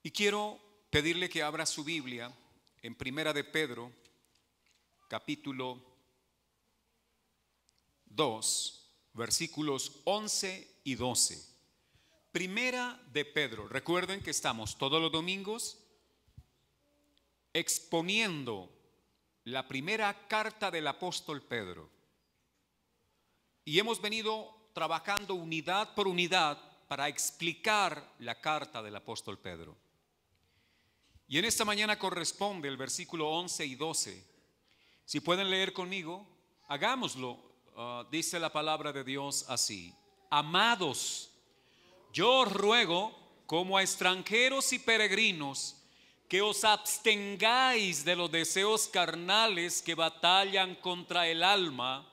Y quiero pedirle que abra su Biblia en Primera de Pedro, capítulo 2, versículos 11 y 12. Primera de Pedro. Recuerden que estamos todos los domingos exponiendo la primera carta del apóstol Pedro. Y hemos venido trabajando unidad por unidad para explicar la carta del apóstol Pedro. Y en esta mañana corresponde el versículo 11 y 12. Si pueden leer conmigo, hagámoslo. Dice la palabra de Dios así: Amados, yo os ruego, como a extranjeros y peregrinos, que os abstengáis de los deseos carnales que batallan contra el alma,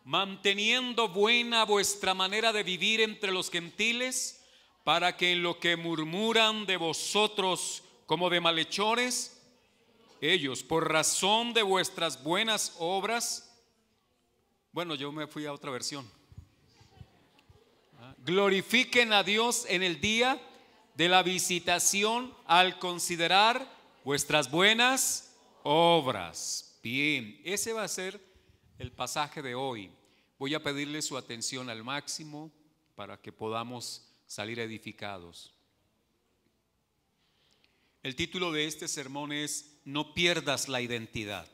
manteniendo buena vuestra manera de vivir entre los gentiles, para que en lo que murmuran de vosotros como de malhechores, ellos por razón de vuestras buenas obras, bueno, yo me fui a otra versión, glorifiquen a Dios en el día de la visitación al considerar vuestras buenas obras. Bien, ese va a ser el pasaje de hoy. Voy a pedirle su atención al máximo para que podamos salir edificados. El título de este sermón es: No pierdas la identidad.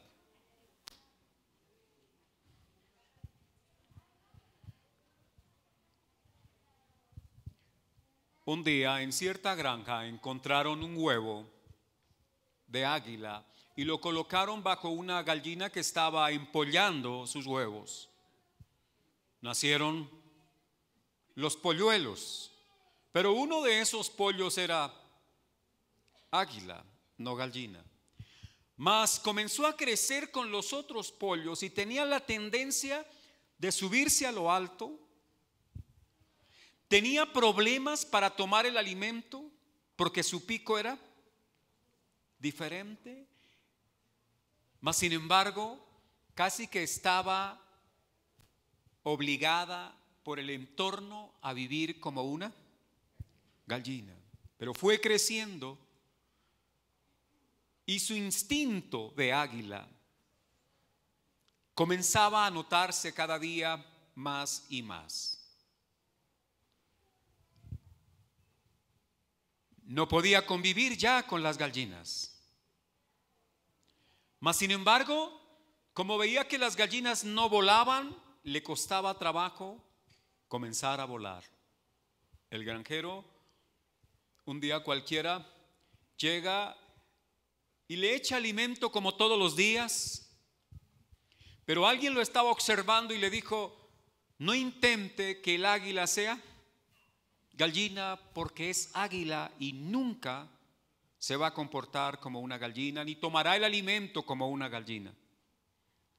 Un día en cierta granja encontraron un huevo de águila y lo colocaron bajo una gallina que estaba empollando sus huevos. Nacieron los polluelos, pero uno de esos pollos era águila, no gallina. Mas comenzó a crecer con los otros pollos y tenía la tendencia de subirse a lo alto. Tenía problemas para tomar el alimento porque su pico era diferente. Mas sin embargo, casi que estaba obligada por el entorno a vivir como una gallina. Pero fue creciendo y su instinto de águila comenzaba a notarse cada día más y más. No podía convivir ya con las gallinas. Mas sin embargo, como veía que las gallinas no volaban, le costaba trabajo comenzar a volar. El granjero, un día cualquiera, llega y le echa alimento como todos los días, pero alguien lo estaba observando y le dijo: no intente que el águila sea gallina, porque es águila y nunca se va a comportar como una gallina, ni tomará el alimento como una gallina.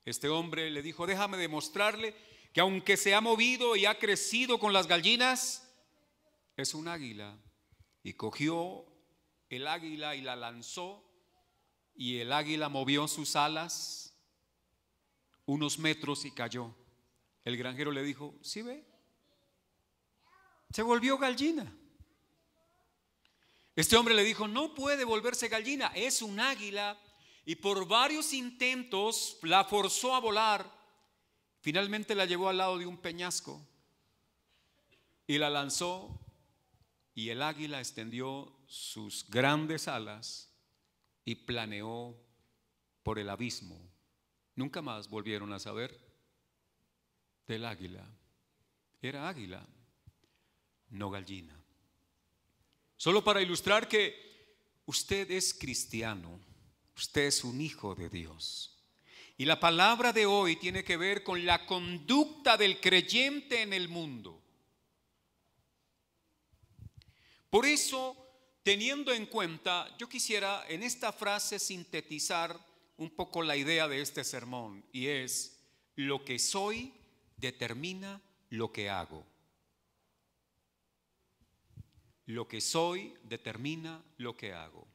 Este hombre le dijo: déjame demostrarle que aunque se ha movido y ha crecido con las gallinas, es un águila. Y cogió el águila y la lanzó, y el águila movió sus alas unos metros y cayó. El granjero le dijo: ¿sí ve? Se volvió gallina. Este hombre le dijo: no puede volverse gallina, es un águila. Y por varios intentos la forzó a volar. Finalmente la llevó al lado de un peñasco y la lanzó, y el águila extendió sus grandes alas y planeó por el abismo. Nunca más volvieron a saber del águila. Era águila, no gallina. Solo para ilustrar que usted es cristiano, usted es un hijo de Dios. Y la palabra de hoy tiene que ver con la conducta del creyente en el mundo. Por eso, teniendo en cuenta, yo quisiera en esta frase sintetizar un poco la idea de este sermón, y es: lo que soy determina lo que hago. Lo que soy determina lo que hago.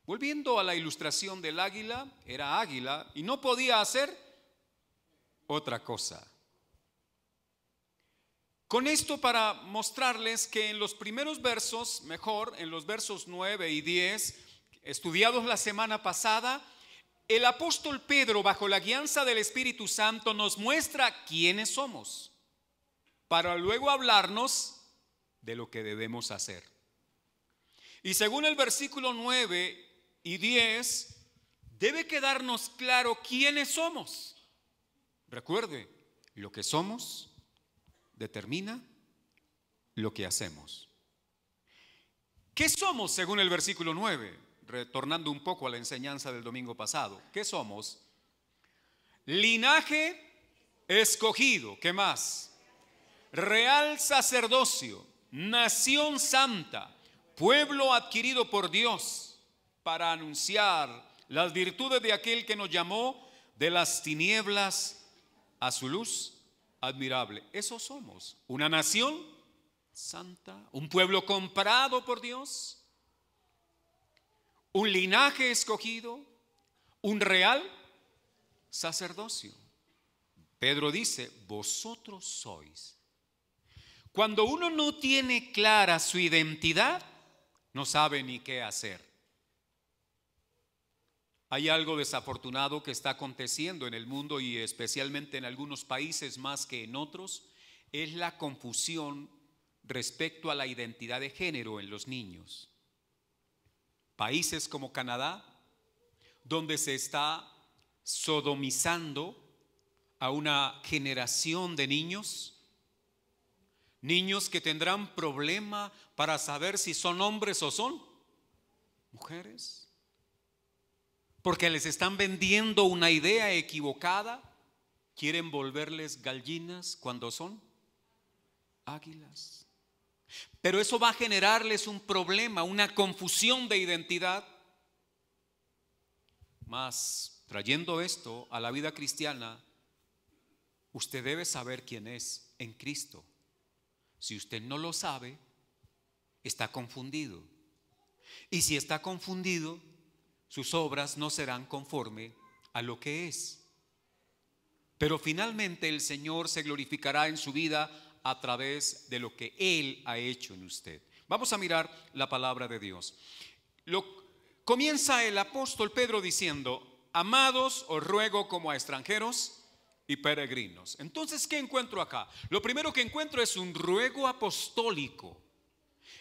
Volviendo a la ilustración del águila, era águila y no podía hacer otra cosa. Con esto para mostrarles que en los primeros versos, mejor en los versos 9 y 10, estudiados la semana pasada, el apóstol Pedro, bajo la guianza del Espíritu Santo, nos muestra quiénes somos, para luego hablarnos de lo que debemos hacer. Y según el versículo 9 y 10, debe quedarnos claro quiénes somos. Recuerde, lo que somos determina lo que hacemos. ¿Qué somos según el versículo 9? Retornando un poco a la enseñanza del domingo pasado. ¿Qué somos? Linaje escogido. ¿Qué más? Real sacerdocio, nación santa, pueblo adquirido por Dios, para anunciar las virtudes de aquel que nos llamó de las tinieblas a su luz admirable. Eso somos, una nación santa, un pueblo comprado por Dios, un linaje escogido, un real sacerdocio. Pedro dice, vosotros sois. Cuando uno no tiene clara su identidad, no sabe ni qué hacer. Hay algo desafortunado que está aconteciendo en el mundo y especialmente en algunos países más que en otros, es la confusión respecto a la identidad de género en los niños. Países como Canadá, donde se está sodomizando a una generación de niños que tendrán problema para saber si son hombres o son mujeres, porque les están vendiendo una idea equivocada. Quieren volverles gallinas cuando son águilas. Pero eso va a generarles un problema, una confusión de identidad. Mas, trayendo esto a la vida cristiana, usted debe saber quién es en Cristo. Si usted no lo sabe, está confundido. Y si está confundido, sus obras no serán conforme a lo que es. Pero finalmente el Señor se glorificará en su vida a través de lo que Él ha hecho en usted. Vamos a mirar la palabra de Dios. Comienza el apóstol Pedro diciendo, amados, os ruego como a extranjeros y peregrinos. Entonces, ¿qué encuentro acá? Lo primero que encuentro es un ruego apostólico.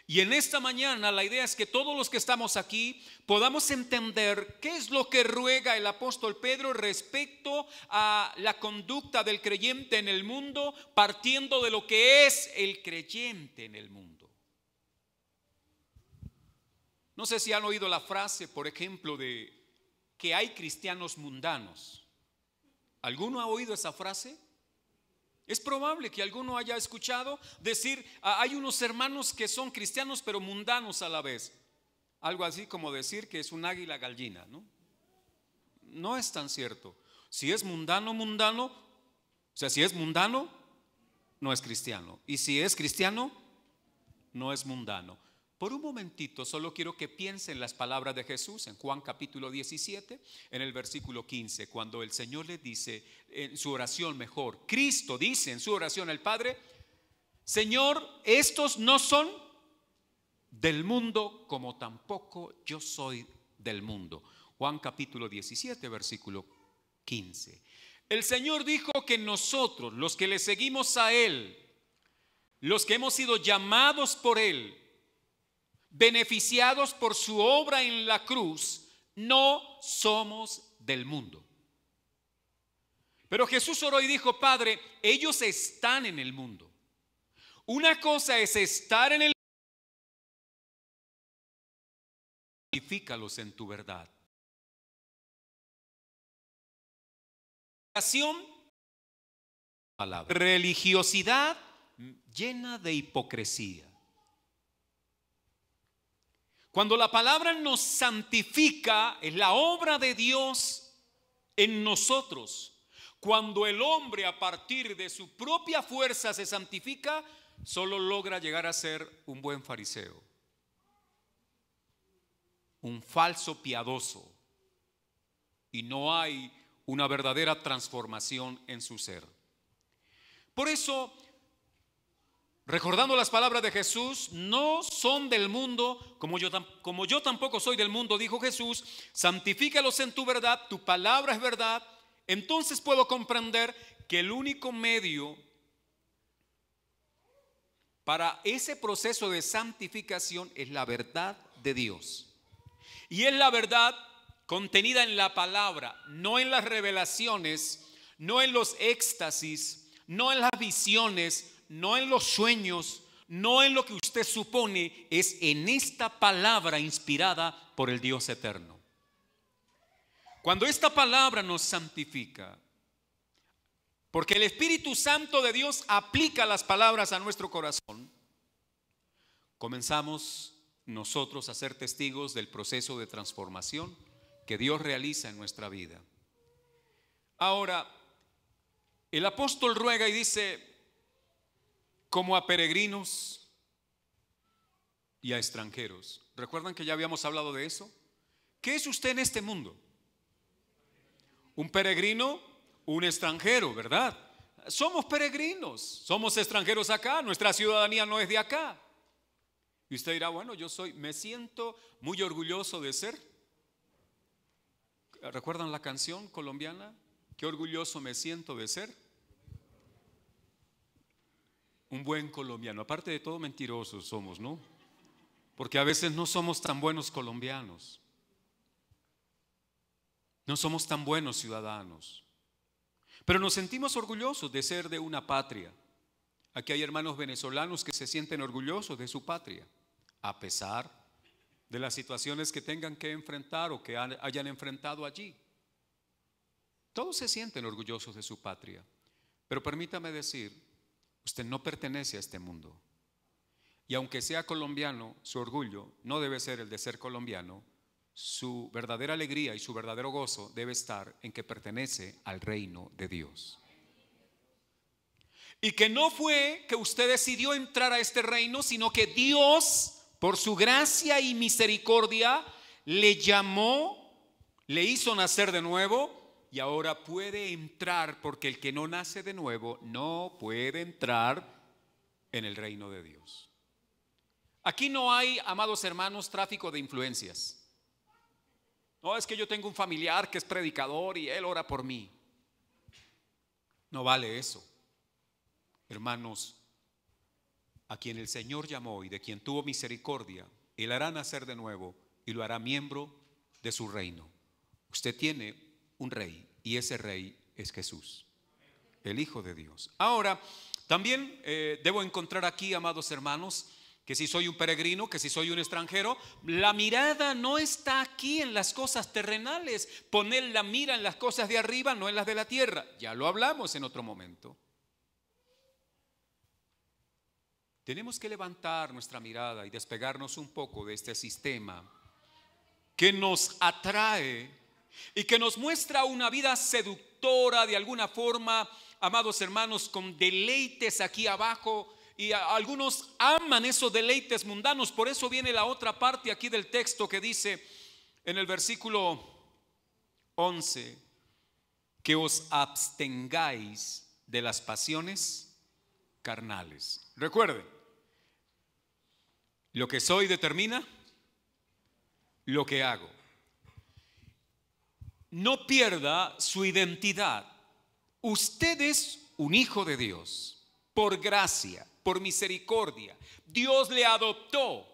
Y en esta mañana la idea es que todos los que estamos aquí podamos entender qué es lo que ruega el apóstol Pedro respecto a la conducta del creyente en el mundo, partiendo de lo que es el creyente en el mundo. No sé si han oído la frase, por ejemplo, de que hay cristianos mundanos. ¿Alguno ha oído esa frase? Es probable que alguno haya escuchado decir, hay unos hermanos que son cristianos pero mundanos a la vez. Algo así como decir que es un águila gallina, ¿no? No es tan cierto. Si es mundano, o sea, si es mundano, no es cristiano. Y si es cristiano, no es mundano. Por un momentito solo quiero que piensen las palabras de Jesús en Juan capítulo 17, en el versículo 15, cuando el Señor le dice en su oración, mejor, Cristo dice en su oración al Padre, Señor, estos no son del mundo como tampoco yo soy del mundo. Juan capítulo 17, versículo 15. El Señor dijo que nosotros, los que le seguimos a Él, los que hemos sido llamados por Él, beneficiados por su obra en la cruz, no somos del mundo. Pero Jesús oró y dijo, Padre, ellos están en el mundo. Una cosa es estar en el mundo, santifícalos en tu verdad. Religiosidad llena de hipocresía. Cuando la palabra nos santifica, es la obra de Dios en nosotros. Cuando el hombre a partir de su propia fuerza se santifica, solo logra llegar a ser un buen fariseo, un falso piadoso, y no hay una verdadera transformación en su ser. Por eso, recordando las palabras de Jesús, no son del mundo, como yo tampoco soy del mundo, dijo Jesús, santifícalos en tu verdad, tu palabra es verdad. Entonces puedo comprender que el único medio para ese proceso de santificación es la verdad de Dios. Y es la verdad contenida en la palabra, no en las revelaciones, no en los éxtasis, no en las visiones, no en los sueños, no en lo que usted supone, es en esta palabra inspirada por el Dios eterno. Cuando esta palabra nos santifica, porque el Espíritu Santo de Dios aplica las palabras a nuestro corazón, comenzamos nosotros a ser testigos del proceso de transformación que Dios realiza en nuestra vida. Ahora, el apóstol ruega y dice, como a peregrinos y a extranjeros. ¿Recuerdan que ya habíamos hablado de eso? ¿Qué es usted en este mundo? Un peregrino, un extranjero, ¿verdad? Somos peregrinos, somos extranjeros acá, nuestra ciudadanía no es de acá. Y usted dirá, bueno, me siento muy orgulloso de ser. ¿Recuerdan la canción colombiana? Qué orgulloso me siento de ser un buen colombiano. Aparte de todo, mentirosos somos, ¿no? Porque a veces no somos tan buenos colombianos. No somos tan buenos ciudadanos. Pero nos sentimos orgullosos de ser de una patria. Aquí hay hermanos venezolanos que se sienten orgullosos de su patria, a pesar de las situaciones que tengan que enfrentar o que hayan enfrentado allí. Todos se sienten orgullosos de su patria. Pero permítame decir, usted no pertenece a este mundo. Y aunque sea colombiano, su orgullo no debe ser el de ser colombiano. Su verdadera alegría y su verdadero gozo debe estar en que pertenece al reino de Dios. Y que no fue que usted decidió entrar a este reino, sino que Dios, por su gracia y misericordia, le llamó, le hizo nacer de nuevo y ahora puede entrar, porque el que no nace de nuevo no puede entrar en el reino de Dios. Aquí no hay, amados hermanos, tráfico de influencias. No, es que yo tengo un familiar que es predicador y él ora por mí. No vale eso. Hermanos, a quien el Señor llamó y de quien tuvo misericordia, Él hará nacer de nuevo y lo hará miembro de su reino. Usted tiene un rey y ese rey es Jesús, el Hijo de Dios. Ahora, también debo encontrar aquí, amados hermanos, que si soy un peregrino, que si soy un extranjero, la mirada no está aquí en las cosas terrenales. Poner la mira en las cosas de arriba, no en las de la tierra. Ya lo hablamos en otro momento. Tenemos que levantar nuestra mirada y despegarnos un poco de este sistema que nos atrae y que nos muestra una vida seductora de alguna forma, amados hermanos, con deleites aquí abajo. Y algunos aman esos deleites mundanos. Por eso viene la otra parte aquí del texto que dice en el versículo 11, que os abstengáis de las pasiones carnales. Recuerden, lo que soy determina lo que hago. No pierda su identidad. Usted es un hijo de Dios por gracia, por misericordia. Dios le adoptó.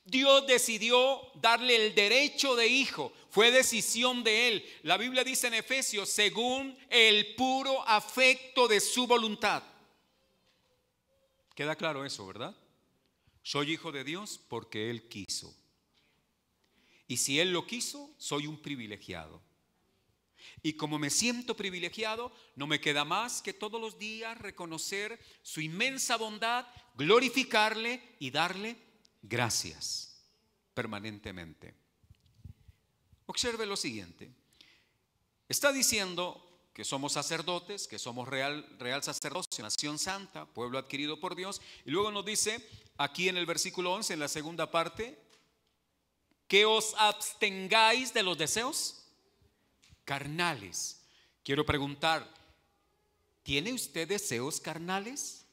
Dios decidió darle el derecho de hijo. Fue decisión de él. La Biblia dice en Efesios, según el puro afecto de su voluntad. Queda claro eso, ¿verdad? Soy hijo de Dios porque Él quiso. Y si Él lo quiso, soy un privilegiado. Y como me siento privilegiado, no me queda más que todos los días reconocer su inmensa bondad, glorificarle y darle gracias permanentemente. Observe lo siguiente. Está diciendo que somos sacerdotes, que somos real sacerdocio, nación santa, pueblo adquirido por Dios. Y luego nos dice aquí en el versículo 11, en la segunda parte, que os abstengáis de los deseos carnales. Quiero preguntar, ¿tiene usted deseos carnales?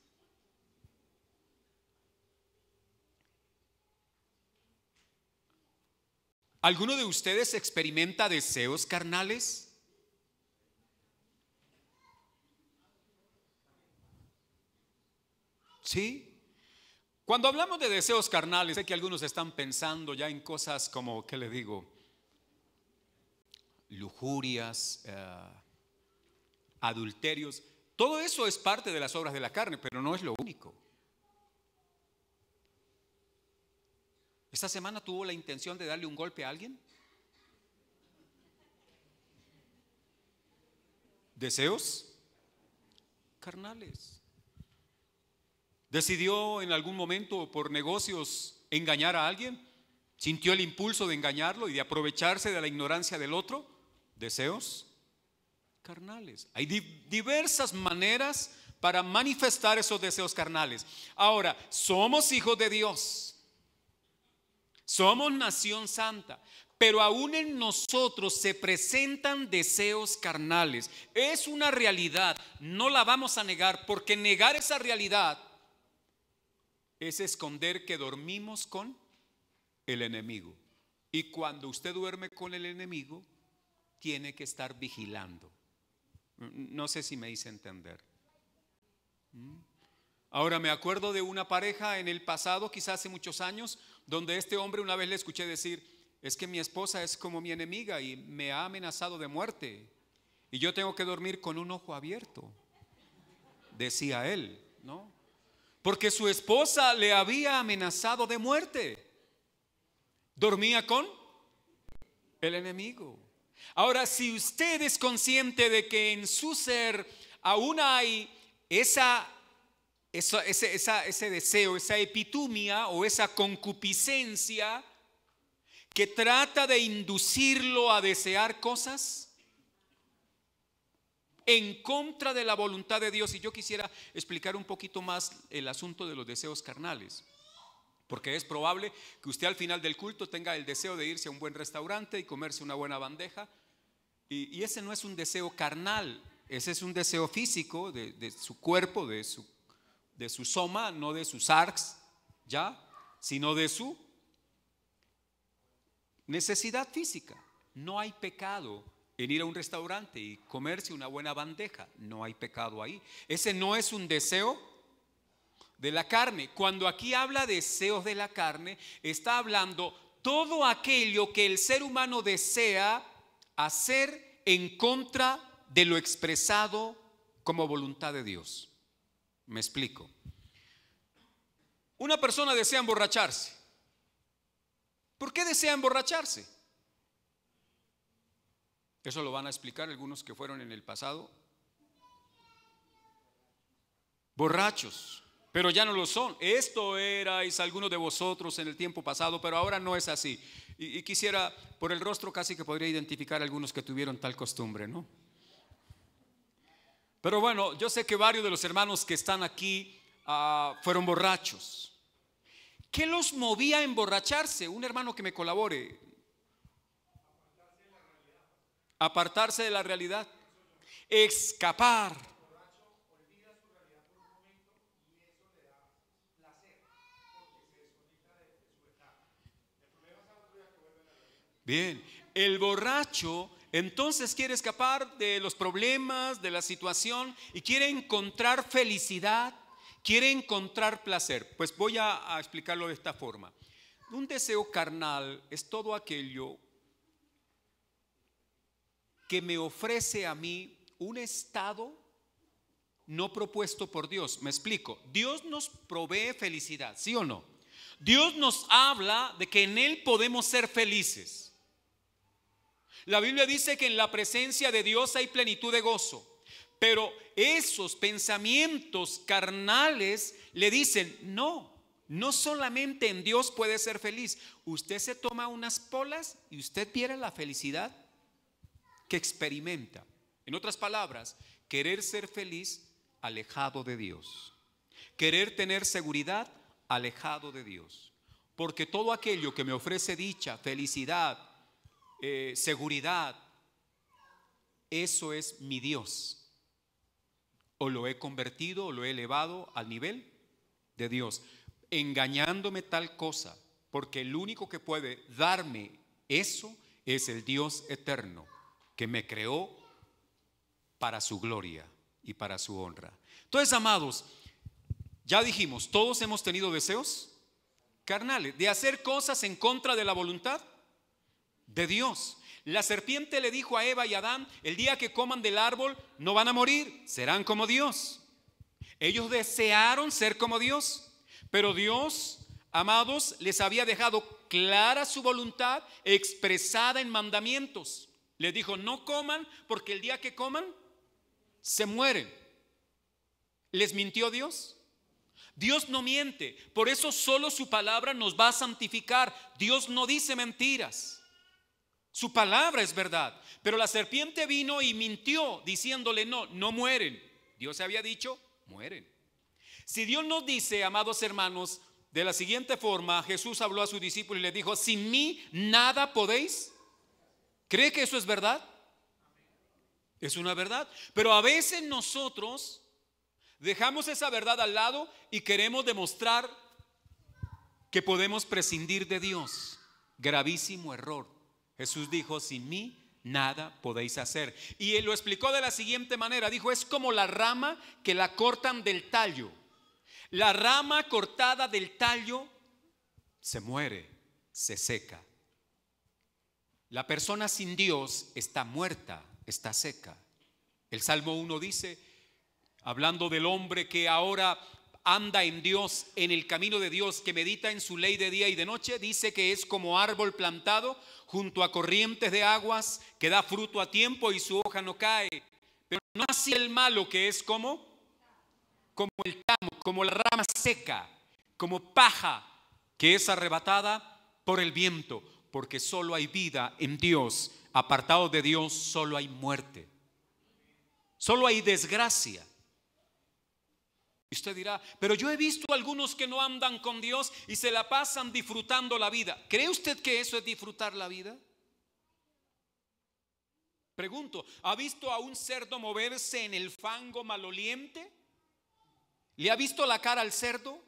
¿Alguno de ustedes experimenta deseos carnales? ¿Sí? Cuando hablamos de deseos carnales, sé que algunos están pensando ya en cosas como, ¿qué le digo? Lujurias, adulterios. Todo eso es parte de las obras de la carne, pero no es lo único. ¿Esta semana tuvo la intención de darle un golpe a alguien? ¿Deseos carnales? ¿Decidió en algún momento por negocios engañar a alguien? ¿Sintió el impulso de engañarlo y de aprovecharse de la ignorancia del otro? Deseos carnales. Hay diversas maneras para manifestar esos deseos carnales. Ahora, somos hijos de Dios. Somos nación santa, pero aún en nosotros se presentan deseos carnales. Es una realidad, no la vamos a negar, porque negar esa realidad es esconder que dormimos con el enemigo. Y cuando usted duerme con el enemigo, tiene que estar vigilando. No sé si me hice entender. Ahora me acuerdo de una pareja en el pasado, quizás hace muchos años, donde este hombre una vez le escuché decir: es que mi esposa es como mi enemiga y me ha amenazado de muerte y yo tengo que dormir con un ojo abierto, decía él, ¿no? Porque su esposa le había amenazado de muerte. Dormía con el enemigo. Ahora, si usted es consciente de que en su ser aún hay ese deseo, esa epitumia o esa concupiscencia que trata de inducirlo a desear cosas en contra de la voluntad de Dios. Y yo quisiera explicar un poquito más el asunto de los deseos carnales, porque es probable que usted al final del culto tenga el deseo de irse a un buen restaurante y comerse una buena bandeja, y ese no es un deseo carnal, ese es un deseo físico de su cuerpo, de su soma, no de su sarx, ¿ya? Sino de su necesidad física. No hay pecado en ir a un restaurante y comerse una buena bandeja, no hay pecado ahí. Ese no es un deseo de la carne. Cuando aquí habla de deseos de la carne, está hablando todo aquello que el ser humano desea hacer en contra de lo expresado como voluntad de Dios. Me explico. Una persona desea emborracharse. ¿Por qué desea emborracharse? Eso lo van a explicar algunos que fueron en el pasado borrachos, pero ya no lo son. Esto erais algunos de vosotros en el tiempo pasado, pero ahora no es así. Y quisiera, por el rostro casi que podría identificar a algunos que tuvieron tal costumbre, ¿no? Pero bueno, yo sé que varios de los hermanos que están aquí fueron borrachos. ¿Qué los movía a emborracharse? Un hermano que me colabore. Apartarse de la realidad. Escapar. Bien, el borracho entonces quiere escapar de los problemas, de la situación, y quiere encontrar felicidad, quiere encontrar placer. Pues voy a explicarlo de esta forma. Un deseo carnal es todo aquello que me ofrece a mí un estado no propuesto por Dios. Me explico. Dios nos provee felicidad, ¿sí o no? Dios nos habla de que en Él podemos ser felices. La Biblia dice que en la presencia de Dios hay plenitud de gozo, pero esos pensamientos carnales le dicen: no solamente en Dios puede ser feliz. Usted se toma unas polas y usted viera la felicidad que experimenta. En otras palabras, querer ser feliz alejado de Dios, querer tener seguridad alejado de Dios, porque todo aquello que me ofrece dicha, felicidad, seguridad, eso es mi Dios. O lo he convertido o lo he elevado al nivel de Dios, engañándome tal cosa, porque el único que puede darme Eso es el Dios eterno que me creó para su gloria y para su honra. Entonces, amados, ya dijimos, todos hemos tenido deseos carnales de hacer cosas en contra de la voluntad de Dios. La serpiente le dijo a Eva y a Adán: el día que coman del árbol no van a morir, serán como Dios. Ellos desearon ser como Dios, pero Dios, amados, les había dejado clara su voluntad expresada en mandamientos. Les dijo: no coman, porque el día que coman se mueren. ¿Les mintió Dios? Dios no miente, por eso solo su palabra nos va a santificar. Dios no dice mentiras, su palabra es verdad. Pero la serpiente vino y mintió diciéndole: no, no mueren. Dios había dicho: mueren. Si Dios nos dice, amados hermanos, de la siguiente forma, Jesús habló a sus discípulos y les dijo: sin mí nada podéis. ¿Cree que eso es verdad? Es una verdad. Pero a veces nosotros dejamos esa verdad al lado y queremos demostrar que podemos prescindir de Dios. Gravísimo error. Jesús dijo: sin mí nada podéis hacer. Y él lo explicó de la siguiente manera. Dijo: es como la rama que la cortan del tallo. La rama cortada del tallo se muere, se seca. La persona sin Dios está muerta, está seca. El Salmo 1 dice, hablando del hombre que ahora anda en Dios, en el camino de Dios, que medita en su ley de día y de noche, dice que es como árbol plantado junto a corrientes de aguas, que da fruto a tiempo y su hoja no cae. Pero no así el malo, que es como el tamo, como la rama seca, como paja que es arrebatada por el viento. Porque solo hay vida en Dios. Apartado de Dios solo hay muerte, solo hay desgracia. Y usted dirá: pero yo he visto algunos que no andan con Dios y se la pasan disfrutando la vida. ¿Cree usted que eso es disfrutar la vida? Pregunto: ¿ha visto a un cerdo moverse en el fango maloliente? ¿Le ha visto la cara al cerdo?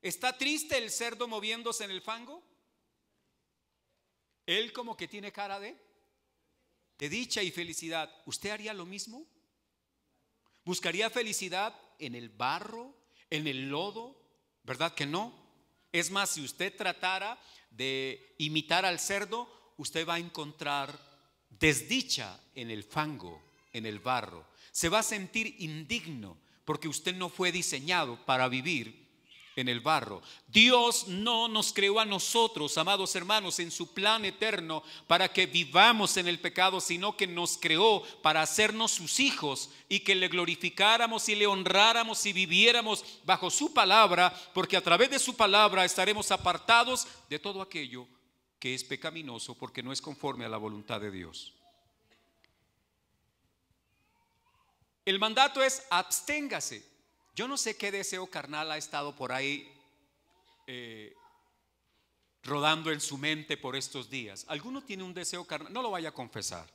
¿Está triste el cerdo moviéndose en el fango? Él como que tiene cara de dicha y felicidad. ¿Usted haría lo mismo? ¿Buscaría felicidad en el barro, en el lodo? ¿Verdad que no? Es más, si usted tratara de imitar al cerdo, usted va a encontrar desdicha en el fango, en el barro. Se va a sentir indigno porque usted no fue diseñado para vivir en el barro. Dios no nos creó a nosotros, amados hermanos, en su plan eterno para que vivamos en el pecado, sino que nos creó para hacernos sus hijos y que le glorificáramos y le honráramos y viviéramos bajo su palabra, porque a través de su palabra estaremos apartados de todo aquello que es pecaminoso, porque no es conforme a la voluntad de Dios. El mandato es: absténgase. Yo no sé qué deseo carnal ha estado por ahí rodando en su mente por estos días. ¿Alguno tiene un deseo carnal? No lo vaya a confesar.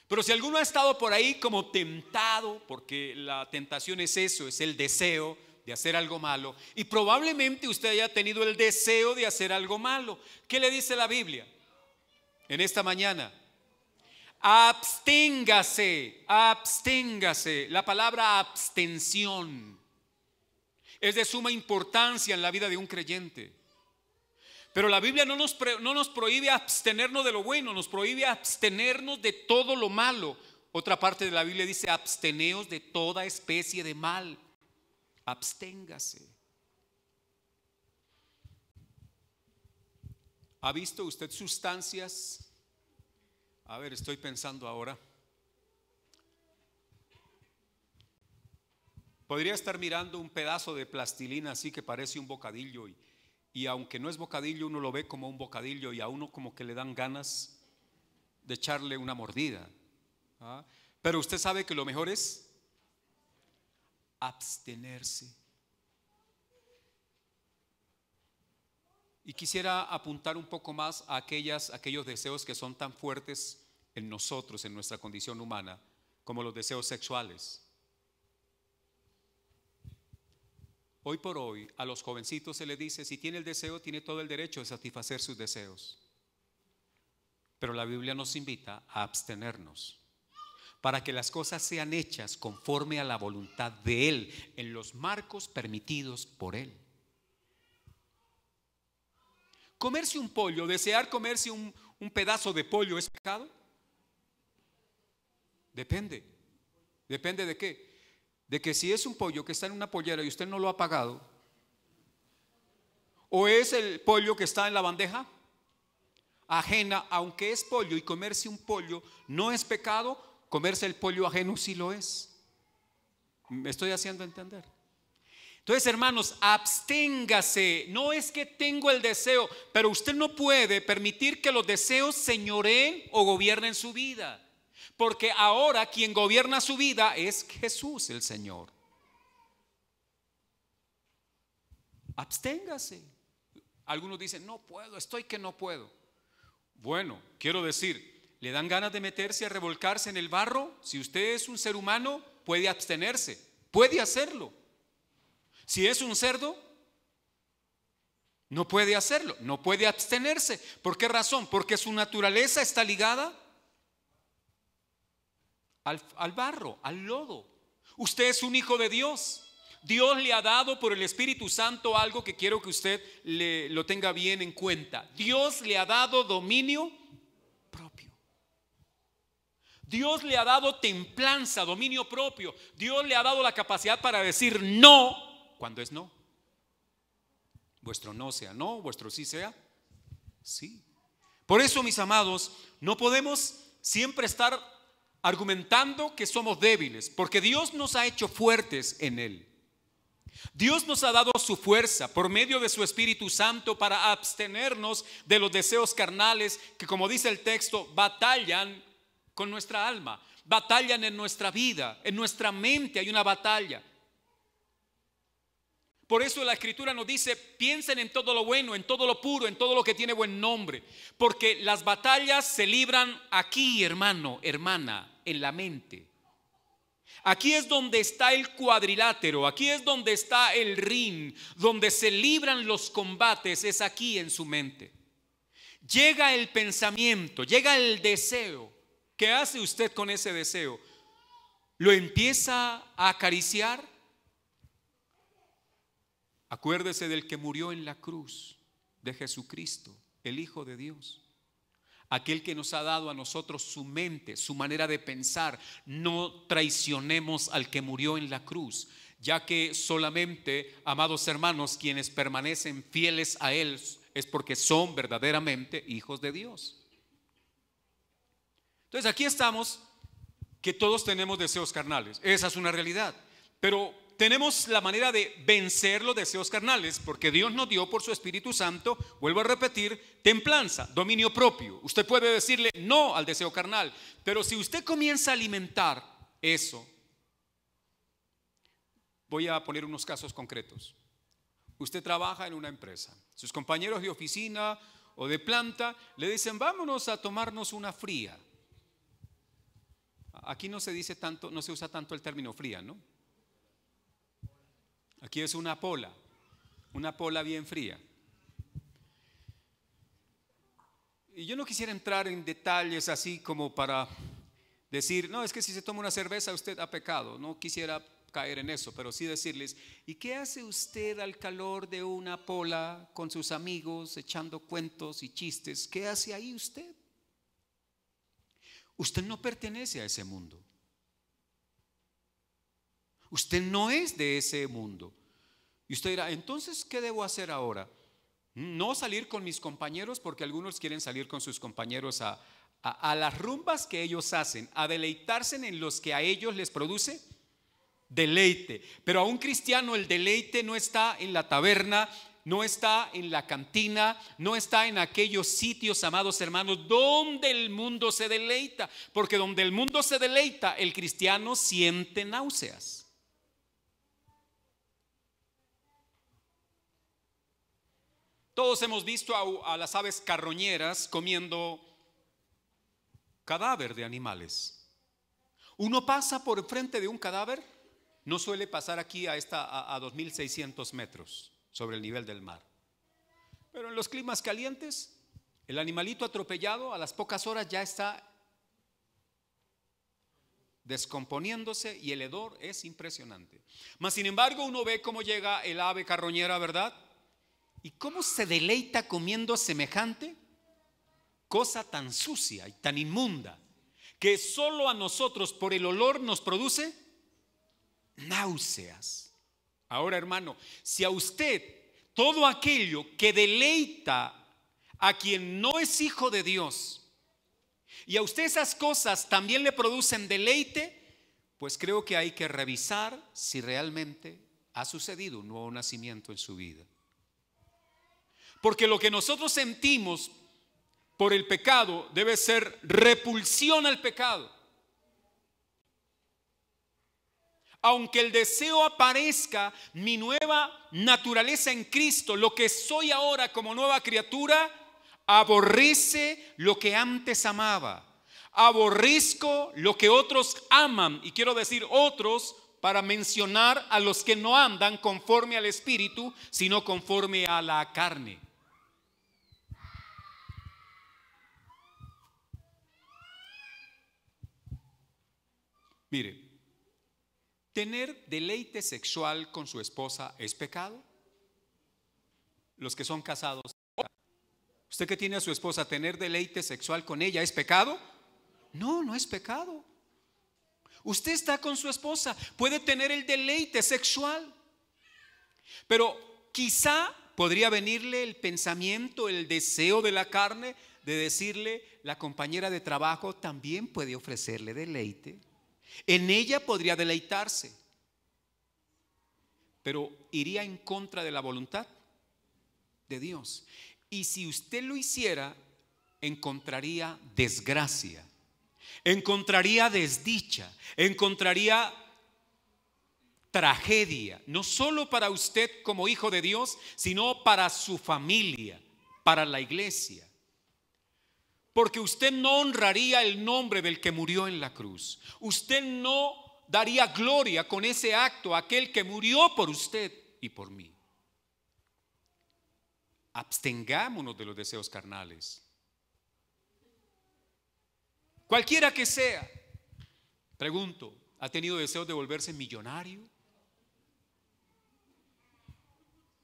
Pero si alguno ha estado por ahí como tentado, porque la tentación es eso, es el deseo de hacer algo malo, y probablemente usted haya tenido el deseo de hacer algo malo. ¿Qué le dice la Biblia en esta mañana? Absténgase, absténgase. La palabra abstención es de suma importancia en la vida de un creyente. Pero la Biblia no nos prohíbe abstenernos de lo bueno, nos prohíbe abstenernos de todo lo malo. Otra parte de la Biblia dice: absteneos de toda especie de mal. Absténgase. ¿Ha visto usted sustancias? A ver, estoy pensando ahora. Podría estar mirando un pedazo de plastilina así que parece un bocadillo y aunque no es bocadillo, uno lo ve como un bocadillo y a uno como que le dan ganas de echarle una mordida. ¿Ah? Pero usted sabe que lo mejor es abstenerse. Y quisiera apuntar un poco más a aquellos deseos que son tan fuertes en nosotros, en nuestra condición humana, como los deseos sexuales. Hoy por hoy a los jovencitos se les dice, si tiene el deseo, tiene todo el derecho de satisfacer sus deseos. Pero la Biblia nos invita a abstenernos para que las cosas sean hechas conforme a la voluntad de Él, en los marcos permitidos por Él. Comerse un pollo, desear comerse un pedazo de pollo, ¿es pecado? Depende. ¿Depende de qué? De que si es un pollo que está en una pollera y usted no lo ha pagado, o es el pollo que está en la bandeja ajena, aunque es pollo, y comerse un pollo no es pecado, comerse el pollo ajeno sí lo es. ¿Me estoy haciendo entender? Entonces, hermanos, absténgase. No es que tengo el deseo, pero usted no puede permitir que los deseos señoreen o gobiernen su vida, porque ahora quien gobierna su vida es Jesús el Señor. Absténgase. Algunos dicen, no puedo, estoy que no puedo. Bueno, quiero decir, ¿le dan ganas de meterse a revolcarse en el barro? Si usted es un ser humano, puede abstenerse, puede hacerlo. Si es un cerdo, no puede hacerlo, no puede abstenerse. ¿Por qué razón? Porque su naturaleza está ligada al barro, al lodo. Usted es un hijo de Dios. Dios le ha dado por el Espíritu Santo algo que quiero que usted lo tenga bien en cuenta. Dios le ha dado dominio propio. Dios le ha dado templanza, dominio propio. Dios le ha dado la capacidad para decir no cuando es no. Vuestro no sea no, vuestro sí sea sí. Por eso, mis amados, no podemos siempre estar argumentando que somos débiles, porque Dios nos ha hecho fuertes en Él. Dios nos ha dado su fuerza por medio de su Espíritu Santo para abstenernos de los deseos carnales que, como dice el texto, batallan con nuestra alma, batallan en nuestra vida, en nuestra mente hay una batalla. Por eso la Escritura nos dice, piensen en todo lo bueno, en todo lo puro, en todo lo que tiene buen nombre, porque las batallas se libran aquí, hermano, hermana, en la mente. Aquí es donde está el cuadrilátero, aquí es donde está el ring, donde se libran los combates, es aquí en su mente. Llega el pensamiento, llega el deseo. ¿Qué hace usted con ese deseo? ¿Lo empieza a acariciar? Acuérdese del que murió en la cruz, de Jesucristo, el Hijo de Dios. Aquel que nos ha dado a nosotros su mente, su manera de pensar. No traicionemos al que murió en la cruz, ya que solamente, amados hermanos, quienes permanecen fieles a Él es porque son verdaderamente hijos de Dios. Entonces aquí estamos, que todos tenemos deseos carnales, esa es una realidad, pero tenemos la manera de vencer los deseos carnales, porque Dios nos dio por su Espíritu Santo, vuelvo a repetir, templanza, dominio propio. Usted puede decirle no al deseo carnal, pero si usted comienza a alimentar eso, voy a poner unos casos concretos. Usted trabaja en una empresa, sus compañeros de oficina o de planta le dicen, vámonos a tomarnos una fría. Aquí no se dice tanto, no se usa tanto el término fría, ¿no? Aquí es una pola bien fría. Y yo no quisiera entrar en detalles así como para decir, no, es que si se toma una cerveza usted ha pecado. No quisiera caer en eso, pero sí decirles, ¿y qué hace usted al calor de una pola con sus amigos echando cuentos y chistes? ¿Qué hace ahí usted? Usted no pertenece a ese mundo. Usted no es de ese mundo. Y usted dirá, entonces, ¿qué debo hacer ahora? No salir con mis compañeros, porque algunos quieren salir con sus compañeros a las rumbas que ellos hacen, a deleitarse en los que a ellos les produce deleite. Pero a un cristiano el deleite no está en la taberna, no está en la cantina, no está en aquellos sitios, amados hermanos, donde el mundo se deleita. Porque donde el mundo se deleita, el cristiano siente náuseas. Todos hemos visto a las aves carroñeras comiendo cadáver de animales. Uno pasa por frente de un cadáver no suele pasar aquí a 2.600 metros sobre el nivel del mar. Pero en los climas calientes, el animalito atropellado a las pocas horas ya está descomponiéndose y el hedor es impresionante. Mas sin embargo uno ve cómo llega el ave carroñera, ¿verdad? Y cómo se deleita comiendo semejante cosa tan sucia y tan inmunda, que solo a nosotros por el olor nos produce náuseas. Ahora, hermano, si a usted todo aquello que deleita a quien no es hijo de Dios, y a usted esas cosas también le producen deleite, pues creo que hay que revisar si realmente ha sucedido un nuevo nacimiento en su vida. Porque lo que nosotros sentimos por el pecado debe ser repulsión al pecado. Aunque el deseo aparezca, mi nueva naturaleza en Cristo, lo que soy ahora como nueva criatura, aborrece lo que antes amaba. Aborrezco lo que otros aman, y quiero decir otros para mencionar a los que no andan conforme al Espíritu, sino conforme a la carne. Mire, ¿tener deleite sexual con su esposa es pecado? Los que son casados, usted que tiene a su esposa, ¿tener deleite sexual con ella es pecado? No, no es pecado. Usted está con su esposa, puede tener el deleite sexual, pero quizá podría venirle el pensamiento, el deseo de la carne de decirle: la compañera de trabajo también puede ofrecerle deleite, en ella podría deleitarse, pero iría en contra de la voluntad de Dios. Y si usted lo hiciera, encontraría desgracia, encontraría desdicha, encontraría tragedia, no solo para usted como hijo de Dios, sino para su familia, para la iglesia. Porque usted no honraría el nombre del que murió en la cruz. Usted no daría gloria con ese acto a aquel que murió por usted y por mí. Abstengámonos de los deseos carnales, cualquiera que sea. Pregunto, ¿ha tenido deseos de volverse millonario?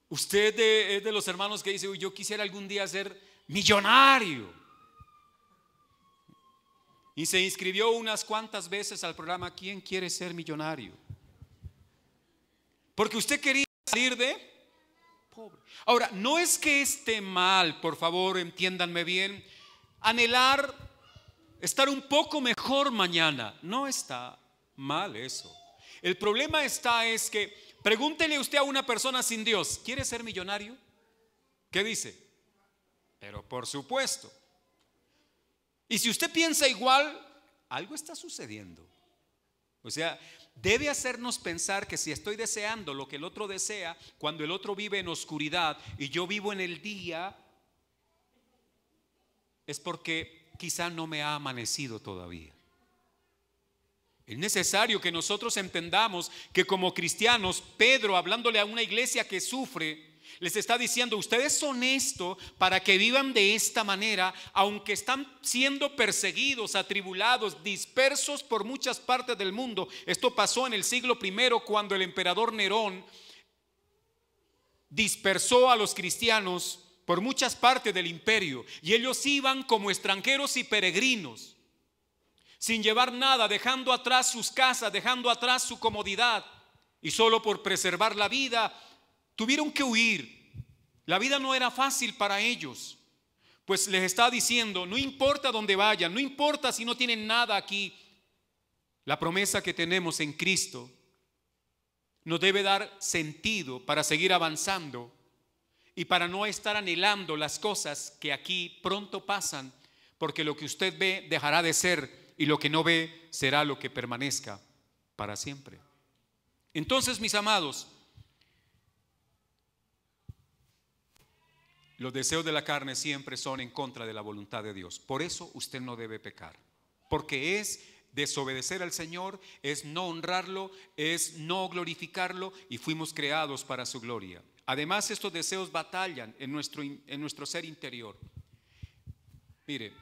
Usted es de los hermanos que dice: yo quisiera algún día ser millonario. Y se inscribió unas cuantas veces al programa ¿Quién quiere ser millonario? Porque usted quería salir de pobre. Ahora, no es que esté mal, por favor, entiéndanme bien, anhelar estar un poco mejor mañana. No está mal eso. El problema es que pregúntele usted a una persona sin Dios: ¿quiere ser millonario? ¿Qué dice? Pero por supuesto. Y si usted piensa igual, algo está sucediendo. O sea, debe hacernos pensar que si estoy deseando lo que el otro desea, cuando el otro vive en oscuridad y yo vivo en el día, es porque quizá no me ha amanecido todavía. Es necesario que nosotros entendamos que como cristianos, Pedro, hablándole a una iglesia que sufre, les está diciendo: ustedes son esto para que vivan de esta manera, aunque están siendo perseguidos, atribulados, dispersos por muchas partes del mundo. Esto pasó en el siglo I, cuando el emperador Nerón dispersó a los cristianos por muchas partes del imperio, y ellos iban como extranjeros y peregrinos, sin llevar nada, dejando atrás sus casas, dejando atrás su comodidad, y solo por preservar la vida tuvieron que huir. La vida no era fácil para ellos. Pues les está diciendo: no importa dónde vayan, no importa si no tienen nada aquí, la promesa que tenemos en Cristo nos debe dar sentido para seguir avanzando y para no estar anhelando las cosas que aquí pronto pasan, porque lo que usted ve dejará de ser y lo que no ve será lo que permanezca para siempre. Entonces, mis amados, los deseos de la carne siempre son en contra de la voluntad de Dios. Por eso usted no debe pecar, porque es desobedecer al Señor, es no honrarlo, es no glorificarlo, y fuimos creados para su gloria. Además, estos deseos batallan en nuestro ser interior. Mire,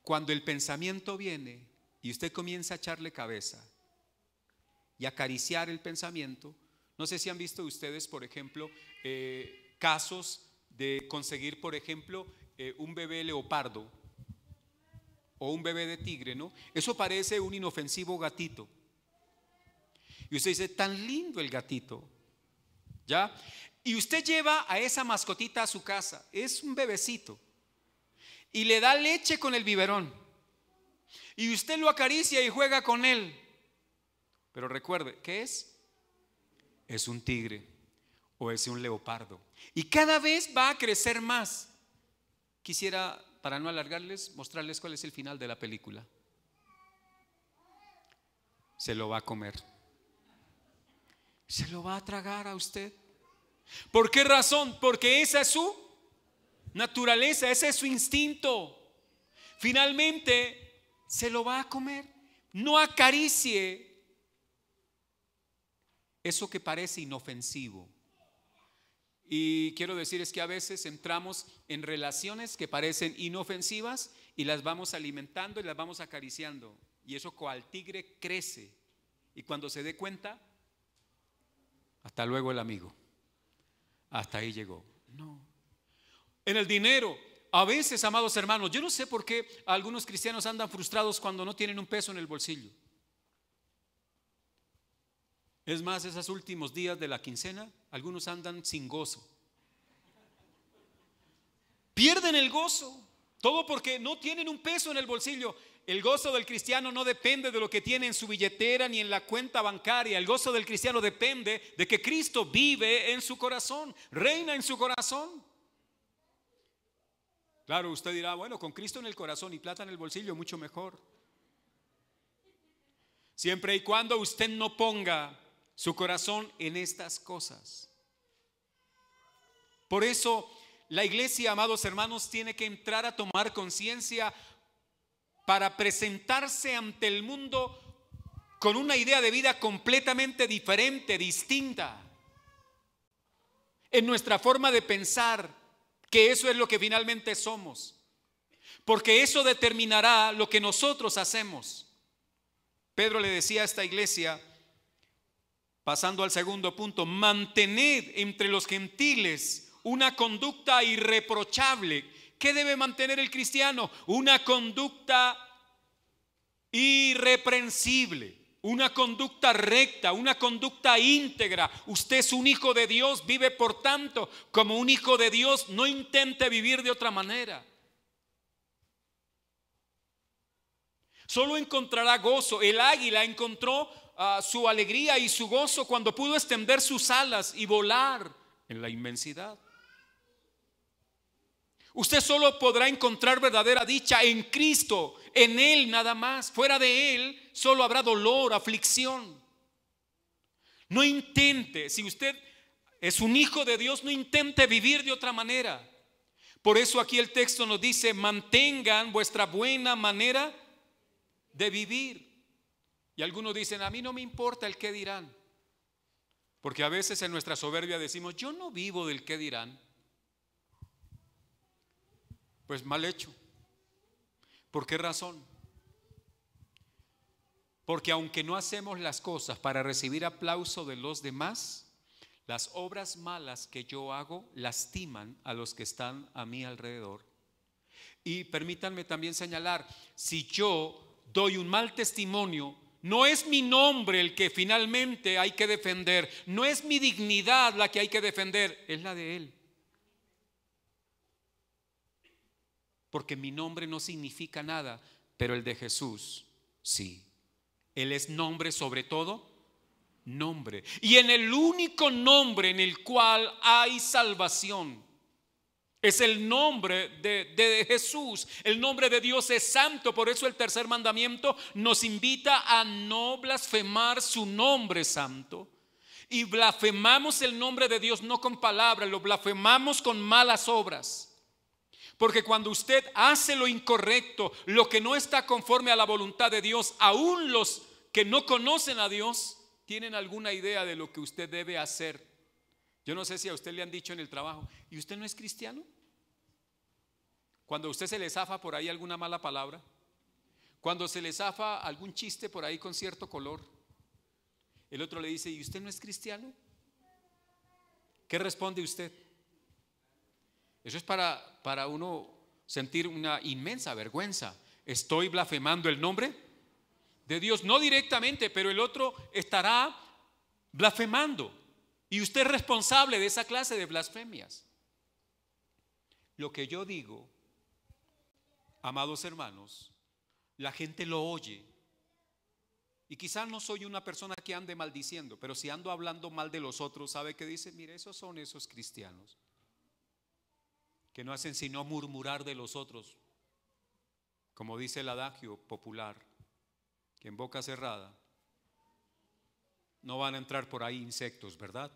cuando el pensamiento viene y usted comienza a echarle cabeza y acariciar el pensamiento, no sé si han visto ustedes, por ejemplo, casos de conseguir, por ejemplo, un bebé leopardo o un bebé de tigre, ¿no? Eso parece un inofensivo gatito. Y usted dice, tan lindo el gatito, ¿ya? Y usted lleva a esa mascotita a su casa, es un bebecito, y le da leche con el biberón, y usted lo acaricia y juega con él. Pero recuerde, ¿qué es? Es un tigre o es un leopardo, y cada vez va a crecer más. Quisiera, para no alargarles, mostrarles cuál es el final de la película. Se lo va a comer, se lo va a tragar a usted. ¿Por qué razón? Porque esa es su naturaleza, ese es su instinto. Finalmente se lo va a comer. No acaricie eso que parece inofensivo. Y quiero decir es que a veces entramos en relaciones que parecen inofensivas y las vamos alimentando y las vamos acariciando, y eso cual tigre crece, y cuando se dé cuenta, hasta luego el amigo, hasta ahí llegó. No. En el dinero, a veces, amados hermanos, yo no sé por qué algunos cristianos andan frustrados cuando no tienen un peso en el bolsillo. Es más, esos últimos días de la quincena, algunos andan sin gozo. Pierden el gozo, todo porque no tienen un peso en el bolsillo. El gozo del cristiano no depende de lo que tiene en su billetera ni en la cuenta bancaria. El gozo del cristiano depende de que Cristo vive en su corazón, reina en su corazón. Claro, usted dirá, bueno, con Cristo en el corazón y plata en el bolsillo, mucho mejor. Siempre y cuando usted no ponga su corazón en estas cosas. Por eso la iglesia, amados hermanos, tiene que entrar a tomar conciencia para presentarse ante el mundo con una idea de vida completamente diferente, distinta, en nuestra forma de pensar, que eso es lo que finalmente somos, porque eso determinará lo que nosotros hacemos. Pedro le decía a esta iglesia, pasando al segundo punto, mantened entre los gentiles una conducta irreprochable. ¿Qué debe mantener el cristiano? Una conducta irreprensible, una conducta recta, una conducta íntegra. Usted es un hijo de Dios, vive por tanto como un hijo de Dios, no intente vivir de otra manera. Solo encontrará gozo. El águila encontró su alegría y su gozo cuando pudo extender sus alas y volar en la inmensidad. Usted solo podrá encontrar verdadera dicha en Cristo, en Él nada más. Fuera de Él solo habrá dolor, aflicción. No intente, si usted es un hijo de Dios, no intente vivir de otra manera. Por eso aquí el texto nos dice, mantengan vuestra buena manera de vivir. Y algunos dicen, a mí no me importa el qué dirán, porque a veces en nuestra soberbia decimos, yo no vivo del qué dirán. Pues mal hecho. ¿Por qué razón? Porque aunque no hacemos las cosas para recibir aplauso de los demás, las obras malas que yo hago lastiman a los que están a mi alrededor. Y permítanme también señalar, si yo doy un mal testimonio, no es mi nombre el que finalmente hay que defender, no es mi dignidad la que hay que defender, es la de Él. Porque mi nombre no significa nada, pero el de Jesús sí. Él es nombre sobre todo, nombre. Y en el único nombre en el cual hay salvación, es el nombre de Jesús. El nombre de Dios es santo. Por eso el tercer mandamiento nos invita a no blasfemar su nombre santo. Y blasfemamos el nombre de Dios no con palabras, lo blasfemamos con malas obras. Porque cuando usted hace lo incorrecto, lo que no está conforme a la voluntad de Dios, aún los que no conocen a Dios tienen alguna idea de lo que usted debe hacer. Yo no sé si a usted le han dicho en el trabajo: ¿y usted no es cristiano? Cuando a usted se le zafa por ahí alguna mala palabra, cuando se le zafa algún chiste por ahí con cierto color, el otro le dice: ¿y usted no es cristiano? ¿Qué responde usted? Eso es para uno sentir una inmensa vergüenza. Estoy blasfemando el nombre de Dios, no directamente, pero el otro estará blasfemando y usted es responsable de esa clase de blasfemias. Lo que yo digo, amados hermanos, la gente lo oye. Y quizás no soy una persona que ande maldiciendo, pero si ando hablando mal de los otros, ¿sabe qué dice? Mire, esos son esos cristianos que no hacen sino murmurar de los otros, como dice el adagio popular, que en boca cerrada no van a entrar por ahí insectos, ¿verdad?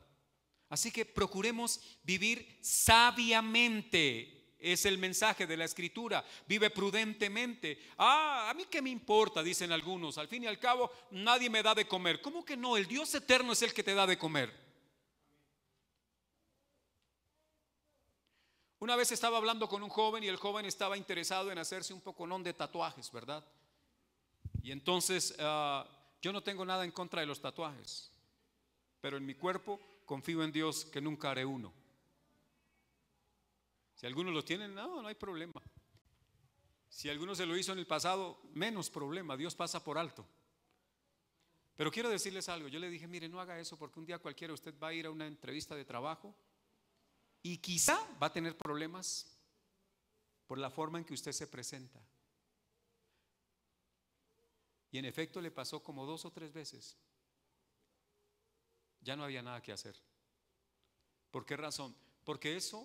Así que procuremos vivir sabiamente. Es el mensaje de la Escritura. Vive prudentemente. A mí qué me importa, dicen algunos. Al fin y al cabo nadie me da de comer. ¿Cómo que no? El Dios eterno es el que te da de comer. Una vez estaba hablando con un joven y el joven estaba interesado en hacerse un poconón de tatuajes, ¿verdad? Y entonces yo no tengo nada en contra de los tatuajes, pero en mi cuerpo confío en Dios que nunca haré uno. Si algunos lo tienen, no hay problema. Si alguno se lo hizo en el pasado, menos problema, Dios pasa por alto. Pero quiero decirles algo. Yo le dije: mire, no haga eso, porque un día cualquiera usted va a ir a una entrevista de trabajo y quizá va a tener problemas por la forma en que usted se presenta. Y en efecto le pasó como 2 o 3 veces. Ya no había nada que hacer. ¿Por qué razón? Porque eso,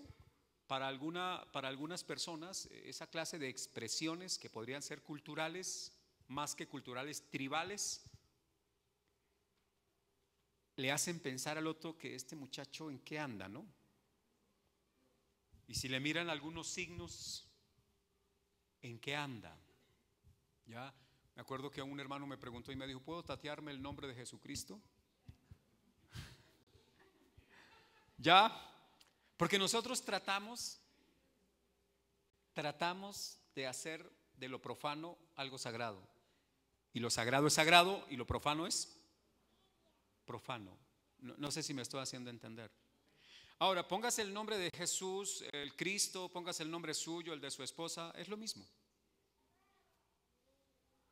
para algunas personas, esa clase de expresiones que podrían ser culturales, más que culturales, tribales, le hacen pensar al otro que este muchacho en qué anda, ¿no? Y si le miran algunos signos, ¿en qué anda? Ya me acuerdo que un hermano me preguntó y me dijo: ¿puedo tatuarme el nombre de Jesucristo? Ya, porque nosotros tratamos de hacer de lo profano algo sagrado. Y lo sagrado es sagrado y lo profano es profano. No sé si me estoy haciendo entender. Ahora, póngase el nombre de Jesús, el Cristo, póngase el nombre suyo, el de su esposa, es lo mismo.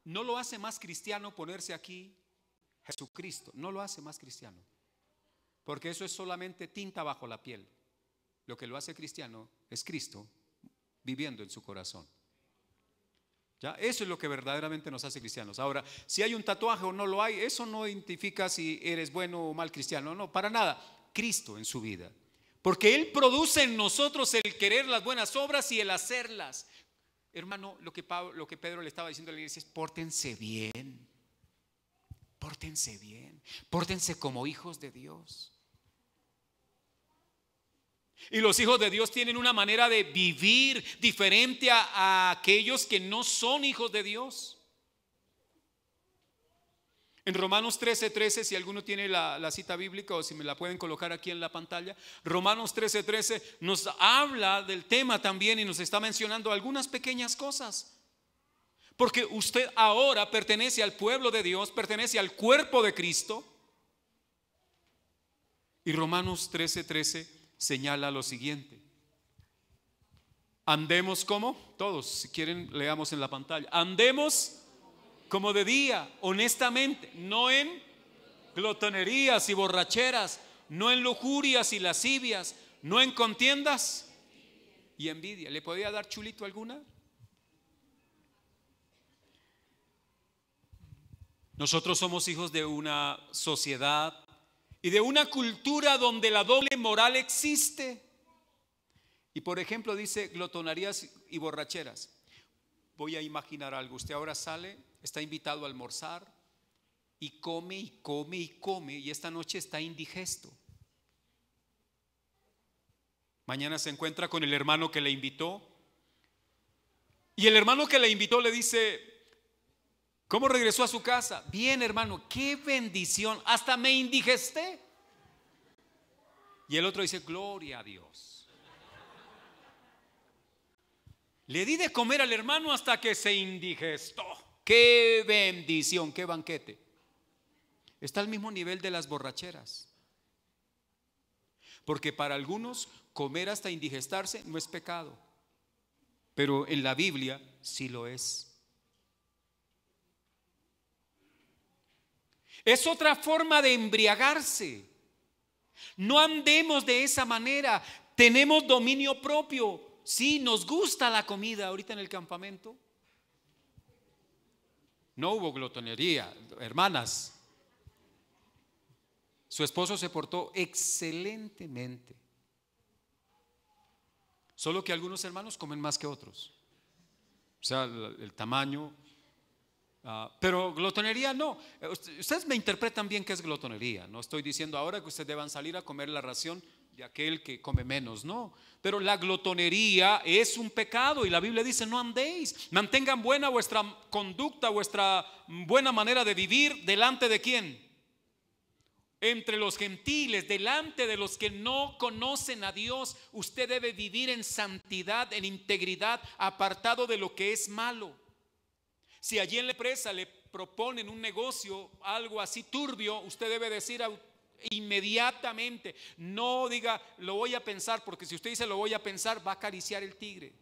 No lo hace más cristiano ponerse aquí Jesucristo, no lo hace más cristiano, porque eso es solamente tinta bajo la piel. Lo que lo hace cristiano es Cristo viviendo en su corazón. ¿Ya? Eso es lo que verdaderamente nos hace cristianos. Ahora, si hay un tatuaje o no lo hay, eso no identifica si eres bueno o mal cristiano, no, para nada. Cristo en su vida, porque Él produce en nosotros el querer las buenas obras y el hacerlas. Hermano, lo que Pedro le estaba diciendo a la iglesia es: pórtense bien, pórtense como hijos de Dios. Y los hijos de Dios tienen una manera de vivir diferente a aquellos que no son hijos de Dios. En Romanos 13:13, si alguno tiene la cita bíblica o si me la pueden colocar aquí en la pantalla, Romanos 13:13 nos habla del tema también y nos está mencionando algunas pequeñas cosas. Porque usted ahora pertenece al pueblo de Dios, pertenece al cuerpo de Cristo. Y Romanos 13:13 señala lo siguiente: andemos como, todos, si quieren leamos en la pantalla, andemos como de día, honestamente, no en glotonerías y borracheras, no en lujurias y lascivias, no en contiendas y envidia. ¿Le podía dar chulito alguna? Nosotros somos hijos de una sociedad y de una cultura donde la doble moral existe. Y por ejemplo dice glotonerías y borracheras. Voy a imaginar algo: usted ahora sale, está invitado a almorzar y come y come y come, y esta noche está indigesto. Mañana se encuentra con el hermano que le invitó Y el hermano que le invitó le dice: ¿cómo regresó a su casa? Bien, hermano, qué bendición, hasta me indigesté. Y el otro dice: gloria a Dios. Le di de comer al hermano hasta que se indigestó. Qué bendición, qué banquete. Está al mismo nivel de las borracheras. Porque para algunos comer hasta indigestarse no es pecado, pero en la Biblia sí lo es. Es otra forma de embriagarse. No andemos de esa manera. Tenemos dominio propio. Sí, nos gusta la comida. Ahorita en el campamento no hubo glotonería, hermanas. Su esposo se portó excelentemente. Solo que algunos hermanos comen más que otros. O sea, el tamaño. Pero glotonería no. Ustedes me interpretan bien qué es glotonería. No estoy diciendo ahora que ustedes deban salir a comer la ración de aquel que come menos, no. Pero la glotonería es un pecado y la Biblia dice: no andéis. Mantengan buena vuestra conducta, vuestra buena manera de vivir. ¿Delante de quién? Entre los gentiles, delante de los que no conocen a Dios. Usted debe vivir en santidad, en integridad, apartado de lo que es malo. Si allí en la empresa le proponen un negocio, algo así turbio, usted debe decir inmediatamente, no diga lo voy a pensar, porque si usted dice lo voy a pensar, va a acariciar el tigre.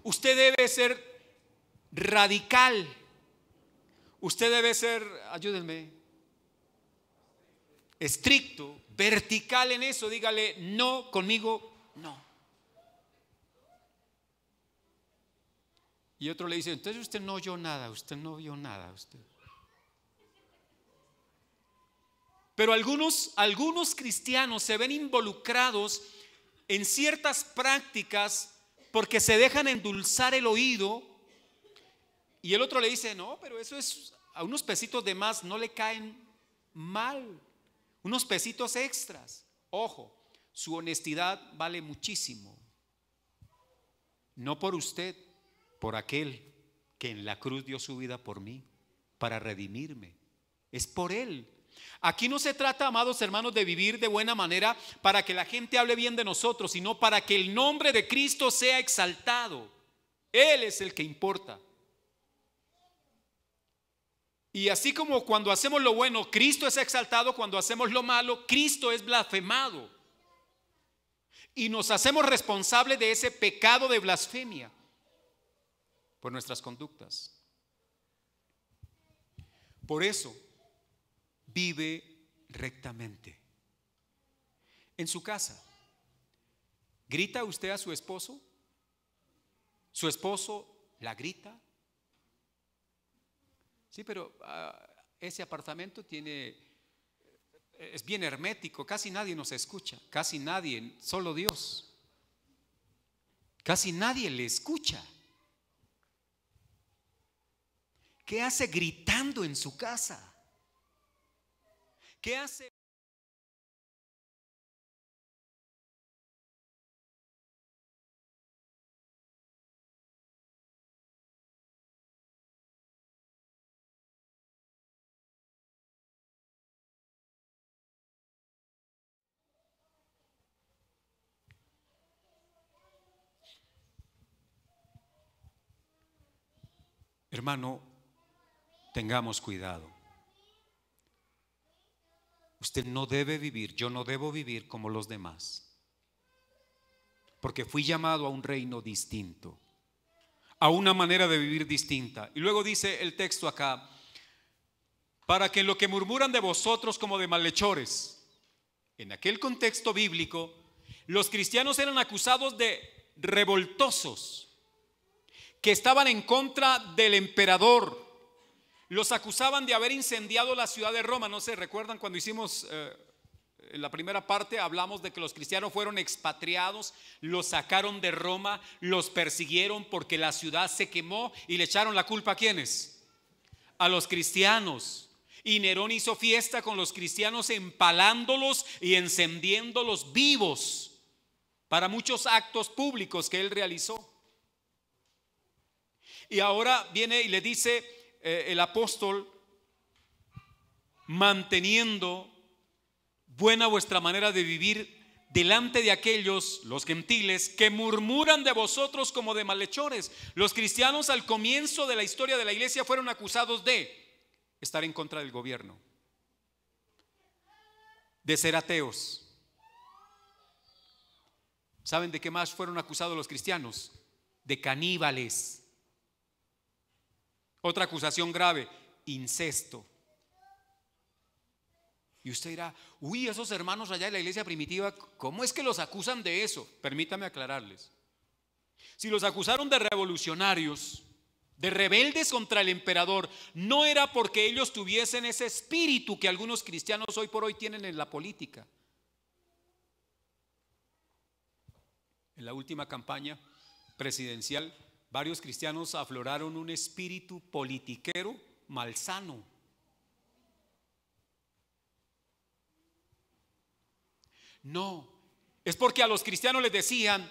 Usted debe ser radical. Usted debe ser, ayúdenme, estricto, vertical en eso. Dígale: no, conmigo no. Y otro le dice: entonces usted no oyó nada, usted no vio nada, usted. Pero algunos cristianos se ven involucrados en ciertas prácticas porque se dejan endulzar el oído. Y el otro le dice: no, pero eso es, a unos pesitos de más no le caen mal, unos pesitos extras. Ojo, su honestidad vale muchísimo. No por usted, por aquel que en la cruz dio su vida por mí, para redimirme. Es por Él. Aquí no se trata, amados hermanos, de vivir de buena manera para que la gente hable bien de nosotros, sino para que el nombre de Cristo sea exaltado. Él es el que importa. Y así como cuando hacemos lo bueno, Cristo es exaltado, cuando hacemos lo malo, Cristo es blasfemado. Y nos hacemos responsables de ese pecado de blasfemia por nuestras conductas. Por eso, vive rectamente. En su casa, ¿grita usted a su esposo? ¿Su esposo la grita? Sí, pero ese apartamento es bien hermético, casi nadie nos escucha, casi nadie, solo Dios. Casi nadie le escucha. ¿Qué hace gritando en su casa? ¿Qué hace? Hermano, tengamos cuidado. Usted no debe vivir, yo no debo vivir como los demás, porque fui llamado a un reino distinto, a una manera de vivir distinta. Y luego dice el texto acá: para que lo que murmuran de vosotros como de malhechores. En aquel contexto bíblico, los cristianos eran acusados de revoltosos, que estaban en contra del emperador. Los acusaban de haber incendiado la ciudad de Roma. No sé, ¿recuerdan cuando hicimos en la primera parte? Hablamos de que los cristianos fueron expatriados, los sacaron de Roma, los persiguieron porque la ciudad se quemó y le echaron la culpa ¿a quiénes? A los cristianos. Y Nerón hizo fiesta con los cristianos, empalándolos y encendiéndolos vivos. para muchos actos públicos que él realizó. Y ahora viene y le dice el apóstol: manteniendo buena vuestra manera de vivir delante de aquellos, los gentiles, que murmuran de vosotros como de malhechores. Los cristianos al comienzo de la historia de la iglesia fueron acusados de estar en contra del gobierno, de ser ateos. ¿Saben de qué más fueron acusados los cristianos? De caníbales. Otra acusación grave: incesto. Y usted dirá: uy, esos hermanos allá de la iglesia primitiva, ¿cómo es que los acusan de eso? Permítame aclararles. Si los acusaron de revolucionarios, de rebeldes contra el emperador, no era porque ellos tuviesen ese espíritu que algunos cristianos hoy por hoy tienen en la política. En la última campaña presidencial, varios cristianos afloraron un espíritu politiquero malsano. No, es porque a los cristianos les decían: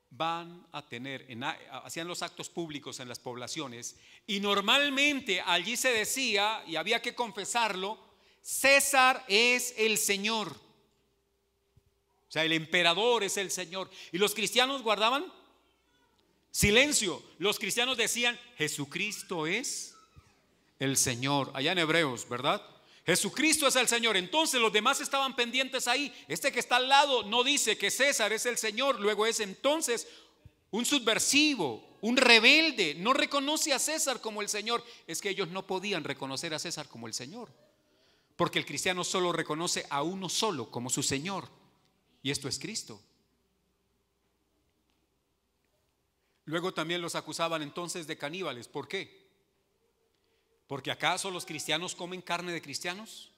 van a tener, hacían los actos públicos en las poblaciones, y normalmente allí se decía, y había que confesarlo: César es el Señor. O sea, el emperador es el Señor. Y los cristianos guardaban silencio. Los cristianos decían: Jesucristo es el Señor. Allá en Hebreos, ¿verdad? Jesucristo es el Señor. Entonces los demás estaban pendientes ahí. Este que está al lado no dice que César es el Señor. Luego es entonces un subversivo, un rebelde. No reconoce a César como el Señor. Es que ellos no podían reconocer a César como el Señor, porque el cristiano solo reconoce a uno solo como su Señor, y esto es Cristo. Luego también los acusaban entonces de caníbales. ¿Por qué? ¿Porque acaso los cristianos comen carne de cristianos?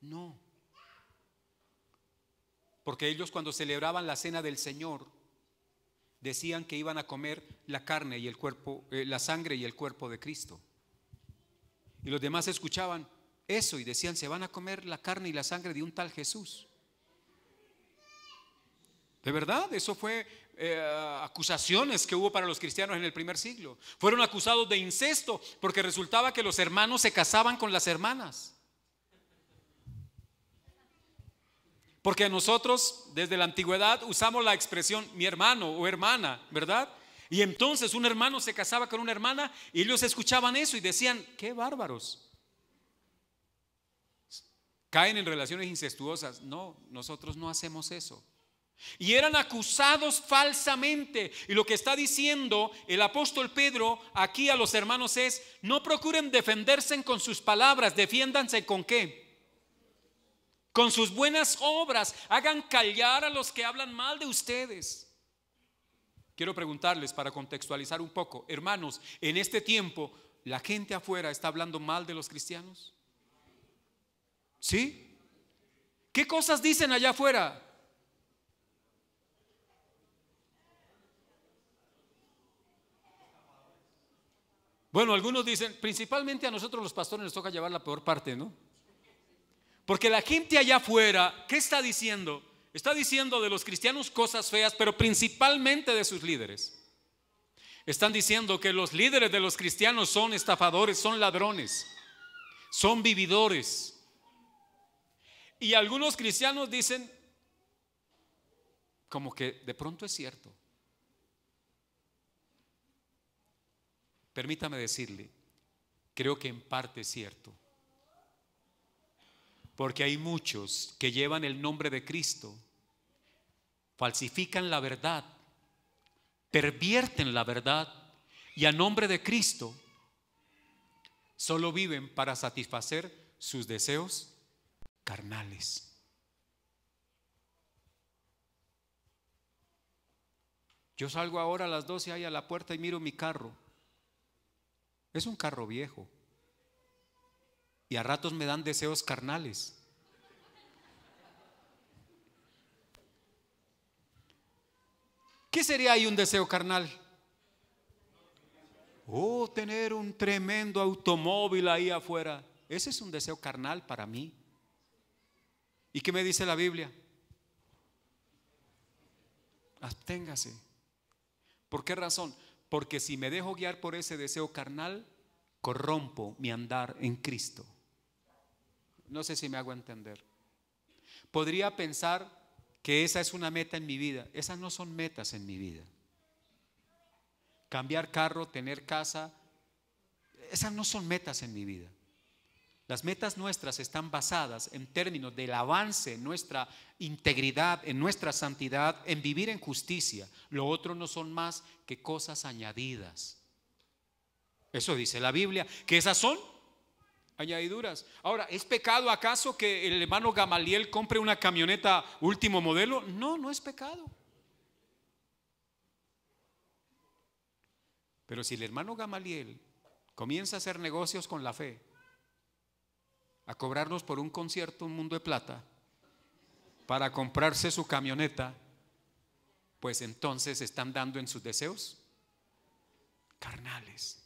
No. Porque ellos, cuando celebraban la cena del Señor, decían que iban a comer la carne y el cuerpo, la sangre y el cuerpo de Cristo. Y los demás escuchaban eso y decían: se van a comer la carne y la sangre de un tal Jesús. De verdad, eso fue acusaciones que hubo para los cristianos en el primer siglo. Fueron acusados de incesto porque resultaba que los hermanos se casaban con las hermanas. Porque nosotros desde la antigüedad usamos la expresión mi hermano o hermana, ¿verdad? Y entonces un hermano se casaba con una hermana y ellos escuchaban eso y decían: qué bárbaros, caen en relaciones incestuosas. No, nosotros no hacemos eso. Y eran acusados falsamente. Y lo que está diciendo el apóstol Pedro aquí a los hermanos es: no procuren defenderse con sus palabras. Defiéndanse ¿con qué? Con sus buenas obras. Hagan callar a los que hablan mal de ustedes. Quiero preguntarles, para contextualizar un poco, hermanos, en este tiempo ¿la gente afuera está hablando mal de los cristianos? ¿Sí? ¿Qué cosas dicen allá afuera? Bueno, algunos dicen, principalmente a nosotros los pastores nos toca llevar la peor parte, ¿no? Porque la gente allá afuera, ¿qué está diciendo? Está diciendo de los cristianos cosas feas, pero principalmente de sus líderes. Están diciendo que los líderes de los cristianos son estafadores, son ladrones, son vividores. Y algunos cristianos dicen, como que de pronto es cierto. Permítame decirle, creo que en parte es cierto. Porque hay muchos que llevan el nombre de Cristo, falsifican la verdad, pervierten la verdad y a nombre de Cristo solo viven para satisfacer sus deseos carnales. Yo salgo ahora a las 12 ahí a la puerta y miro mi carro. Es un carro viejo y a ratos me dan deseos carnales. ¿Qué sería ahí un deseo carnal? Oh, tener un tremendo automóvil ahí afuera. Ese es un deseo carnal para mí. ¿Y qué me dice la Biblia? Absténgase. ¿Por qué razón? Porque si me dejo guiar por ese deseo carnal, corrompo mi andar en Cristo. No sé si me hago entender. Podría pensar que esa es una meta en mi vida. Esas no son metas en mi vida. Cambiar carro, tener casa, esas no son metas en mi vida. Las metas nuestras están basadas en términos del avance en nuestra integridad, en nuestra santidad, en vivir en justicia. Lo otro no son más que cosas añadidas. Eso dice la Biblia, que esas son añadiduras. Ahora, ¿es pecado acaso que el hermano Gamaliel compre una camioneta último modelo? No, no es pecado. Pero si el hermano Gamaliel comienza a hacer negocios con la fe, a cobrarnos por un concierto un mundo de plata para comprarse su camioneta, pues entonces están dando en sus deseos carnales.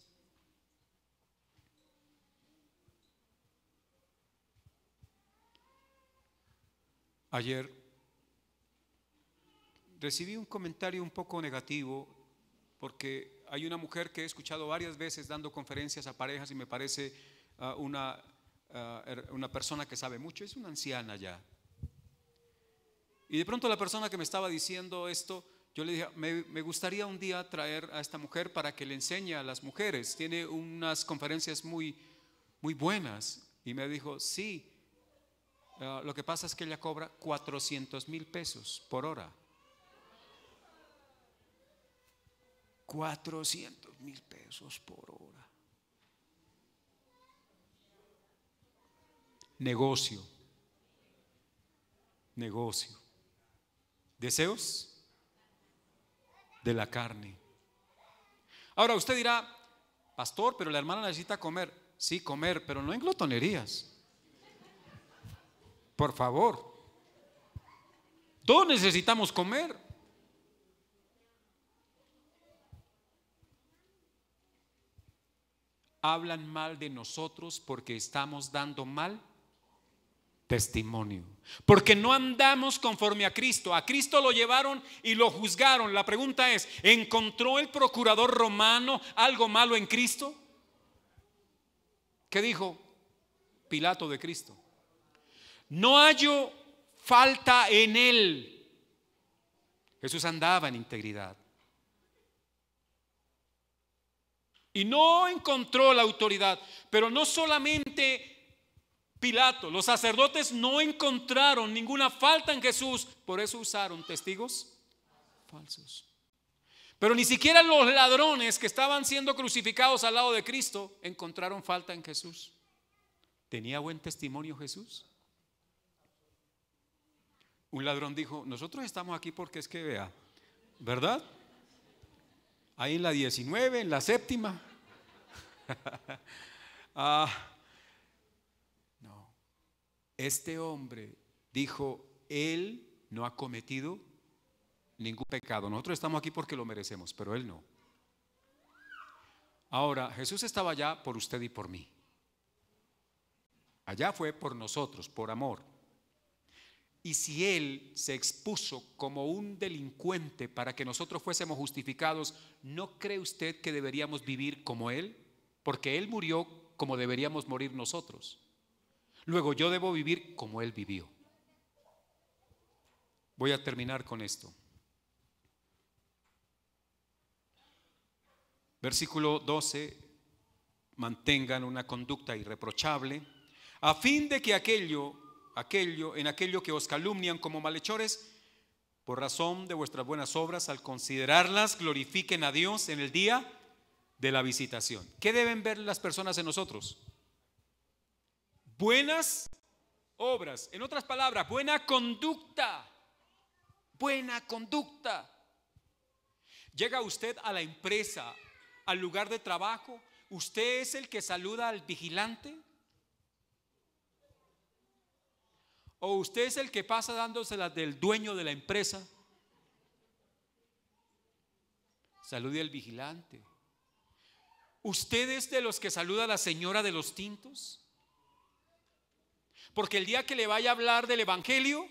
Ayer recibí un comentario un poco negativo porque hay una mujer que he escuchado varias veces dando conferencias a parejas y me parece una persona que sabe mucho, es una anciana ya. Y de pronto la persona que me estaba diciendo esto, yo le dije, me gustaría un día traer a esta mujer para que le enseñe a las mujeres. Tiene unas conferencias muy, muy buenas. Y me dijo, sí, lo que pasa es que ella cobra 400,000 pesos por hora. 400,000 pesos por hora. Negocio. Deseos de la carne. Ahora usted dirá, pastor, pero la hermana necesita comer. Sí, comer, pero no en glotonerías. Por favor. Todos necesitamos comer. Hablan mal de nosotros porque estamos dando mal testimonio, porque no andamos conforme a Cristo. A Cristo lo llevaron y lo juzgaron. La pregunta es, ¿encontró el procurador romano algo malo en Cristo? ¿Qué dijo Pilato de Cristo? No hallo falta en él. Jesús andaba en integridad y no encontró la autoridad. Pero no solamente Pilato, los sacerdotes no encontraron ninguna falta en Jesús, por eso usaron testigos falsos. Pero ni siquiera los ladrones que estaban siendo crucificados al lado de Cristo encontraron falta en Jesús. ¿Tenía buen testimonio Jesús? Un ladrón dijo, nosotros estamos aquí porque es que vea, ¿verdad? Ahí en la 19, en la séptima. No. Este hombre dijo, él no ha cometido ningún pecado. Nosotros estamos aquí porque lo merecemos, pero él no. Ahora, Jesús estaba allá por usted y por mí. Allá fue por nosotros, por amor. Y si él se expuso como un delincuente para que nosotros fuésemos justificados, ¿no cree usted que deberíamos vivir como él? Porque él murió como deberíamos morir nosotros. Luego yo debo vivir como él vivió. Voy a terminar con esto. Versículo 12, mantengan una conducta irreprochable, a fin de que en aquello que os calumnian como malhechores, por razón de vuestras buenas obras, al considerarlas, glorifiquen a Dios en el día de la visitación. ¿Qué deben ver las personas en nosotros? Buenas obras. En otras palabras, buena conducta. Buena conducta. Llega usted a la empresa, al lugar de trabajo, ¿usted es el que saluda al vigilante? ¿O usted es el que pasa dándoselas del dueño de la empresa? Salude al vigilante. ¿Usted es de los que saluda a la señora de los tintos? Porque el día que le vaya a hablar del evangelio,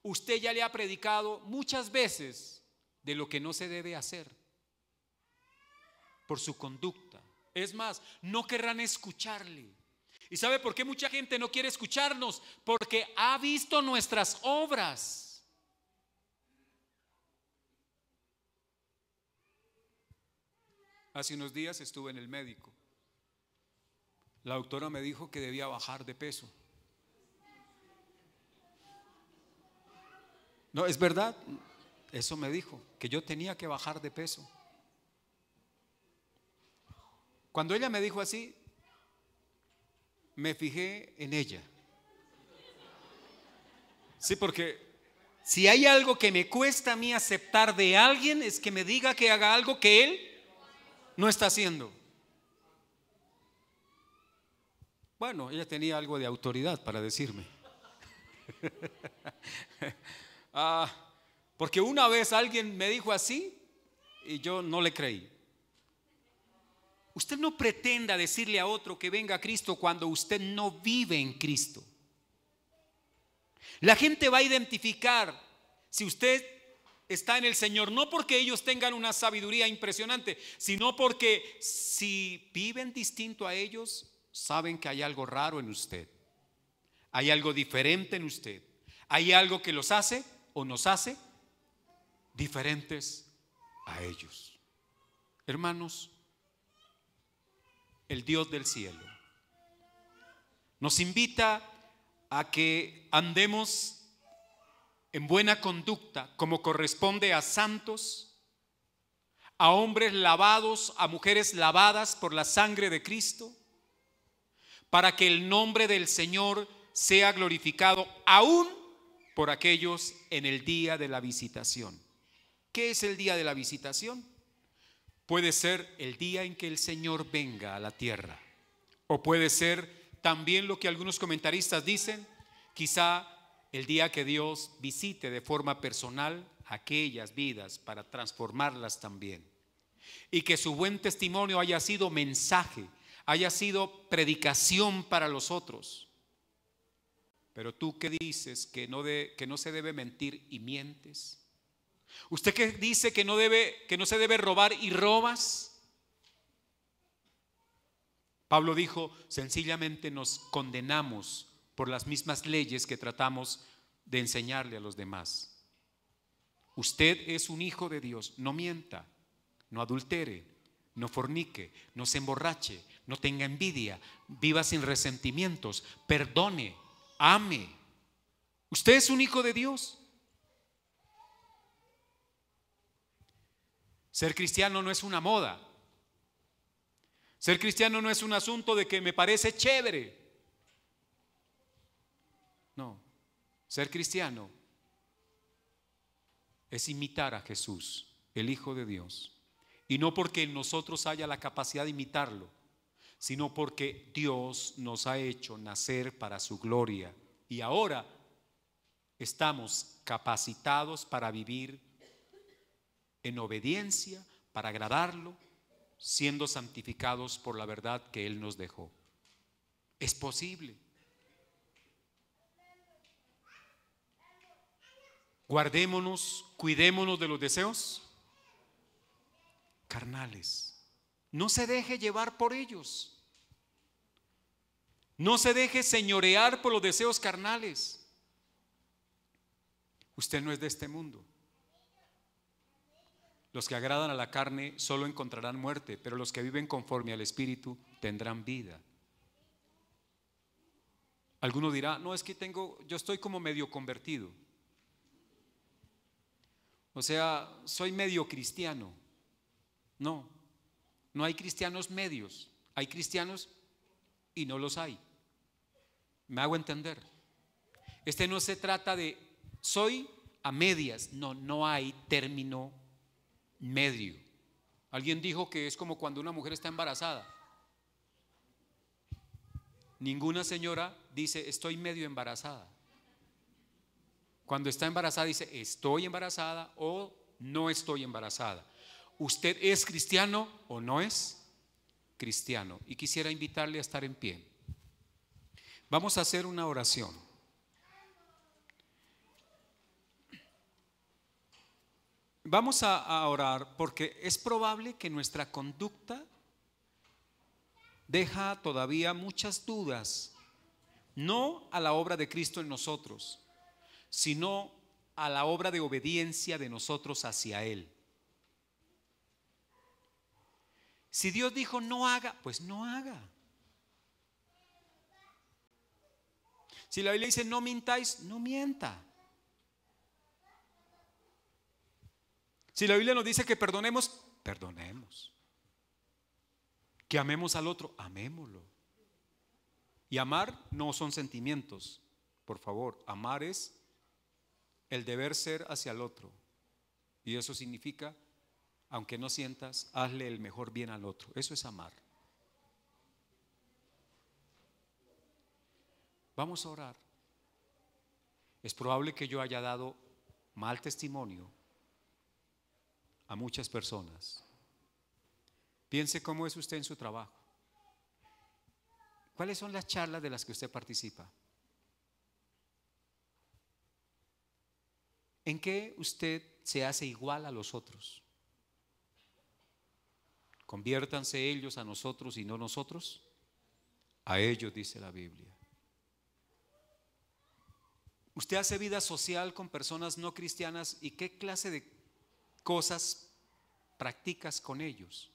usted ya le ha predicado muchas veces de lo que no se debe hacer por su conducta. Es más, no querrán escucharle. ¿Y sabe por qué mucha gente no quiere escucharnos? Porque ha visto nuestras obras. Hace unos días estuve en el médico. La doctora me dijo que debía bajar de peso. No, es verdad. Eso me dijo, que yo tenía que bajar de peso. Cuando ella me dijo así, me fijé en ella. Sí, porque si hay algo que me cuesta a mí aceptar de alguien, es que me diga que haga algo que él no está haciendo. Bueno, ella tenía algo de autoridad para decirme. Porque una vez alguien me dijo así y yo no le creí. Usted no pretenda decirle a otro que venga a Cristo cuando usted no vive en Cristo. La gente va a identificar si usted está en el Señor, no porque ellos tengan una sabiduría impresionante, sino porque si viven distinto a ellos, saben que hay algo raro en usted. Hay algo diferente en usted. Hay algo que los hace o nos hace diferentes a ellos. Hermanos, el Dios del cielo nos invita a que andemos en buena conducta como corresponde a santos, a hombres lavados, a mujeres lavadas por la sangre de Cristo, para que el nombre del Señor sea glorificado aún por aquellos en el día de la visitación. ¿Qué es el día de la visitación? Puede ser el día en que el Señor venga a la tierra, o puede ser también lo que algunos comentaristas dicen, quizá el día que Dios visite de forma personal aquellas vidas para transformarlas también, y que su buen testimonio haya sido mensaje, haya sido predicación para los otros. Pero tú que dices que no se debe mentir y mientes. Usted que dice que no se debe robar y robas. Pablo dijo, sencillamente nos condenamos por las mismas leyes que tratamos de enseñarle a los demás. Usted es un hijo de Dios, no mienta, no adultere, no fornique, no se emborrache, no tenga envidia, viva sin resentimientos, perdone, ame. Usted es un hijo de Dios. Ser cristiano no es una moda. Ser cristiano no es un asunto de que me parece chévere. No, ser cristiano es imitar a Jesús, el Hijo de Dios. Y no porque en nosotros haya la capacidad de imitarlo, sino porque Dios nos ha hecho nacer para su gloria. Y ahora estamos capacitados para vivir en obediencia, para agradarlo, siendo santificados por la verdad que Él nos dejó. Es posible. Guardémonos, cuidémonos de los deseos carnales. No se deje llevar por ellos. No se deje señorear por los deseos carnales. Usted no es de este mundo. Los que agradan a la carne solo encontrarán muerte, pero los que viven conforme al Espíritu tendrán vida. Alguno dirá, no, es que yo estoy como medio convertido. O sea, soy medio cristiano. No, no hay cristianos medios, hay cristianos y no los hay. ¿Me hago entender? No se trata de soy a medias, no hay término medio. Alguien dijo que es como cuando una mujer está embarazada. Ninguna señora dice estoy medio embarazada. Cuando está embarazada dice estoy embarazada o no estoy embarazada. ¿Usted es cristiano o no es cristiano? Y quisiera invitarle a estar en pie. Vamos a hacer una oración. Vamos a orar porque es probable que nuestra conducta deja todavía muchas dudas, no a la obra de Cristo en nosotros, sino a la obra de obediencia de nosotros hacia Él. Si Dios dijo no haga, pues no haga. Si la Biblia dice no mintáis, no mienta. Si la Biblia nos dice que perdonemos, perdonemos. Que amemos al otro, amémoslo. Y amar no son sentimientos, por favor. Amar es el deber ser hacia el otro. Y eso significa, aunque no sientas, hazle el mejor bien al otro. Eso es amar. Vamos a orar. Es probable que yo haya dado mal testimonio a muchas personas. Piense cómo es usted en su trabajo. ¿Cuáles son las charlas de las que usted participa? ¿En qué usted se hace igual a los otros? Conviértanse ellos a nosotros y no nosotros a ellos, dice la Biblia. Usted hace vida social con personas no cristianas y qué clase de cosas practicas con ellos.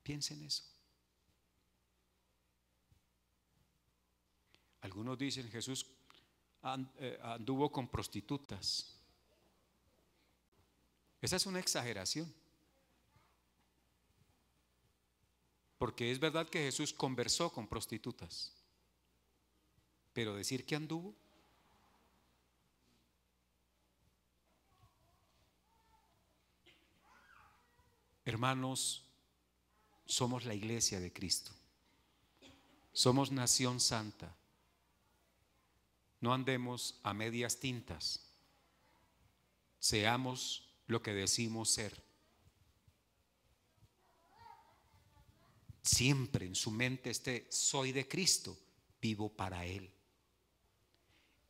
Piensa en eso. Algunos dicen Jesús anduvo con prostitutas. Esa es una exageración. Porque es verdad que Jesús conversó con prostitutas. Pero decir que anduvo. Hermanos, somos la iglesia de Cristo. Somos nación santa. No andemos a medias tintas. Seamos lo que decimos ser. Siempre en su mente esté: soy de Cristo, vivo para Él.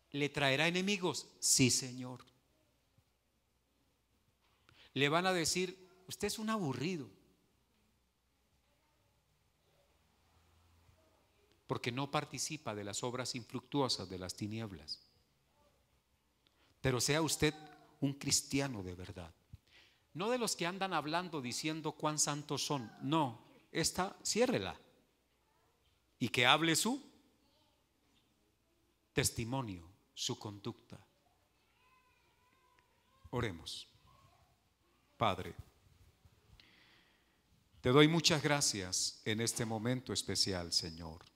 ¿Le traerá enemigos? Sí, Señor. Le van a decir: usted es un aburrido, porque no participa de las obras infructuosas de las tinieblas. Pero sea usted un cristiano de verdad, no de los que andan hablando diciendo cuán santos son. No, esta ciérrela y que hable su testimonio, su conducta. Oremos. Padre, te doy muchas gracias en este momento especial, Señor.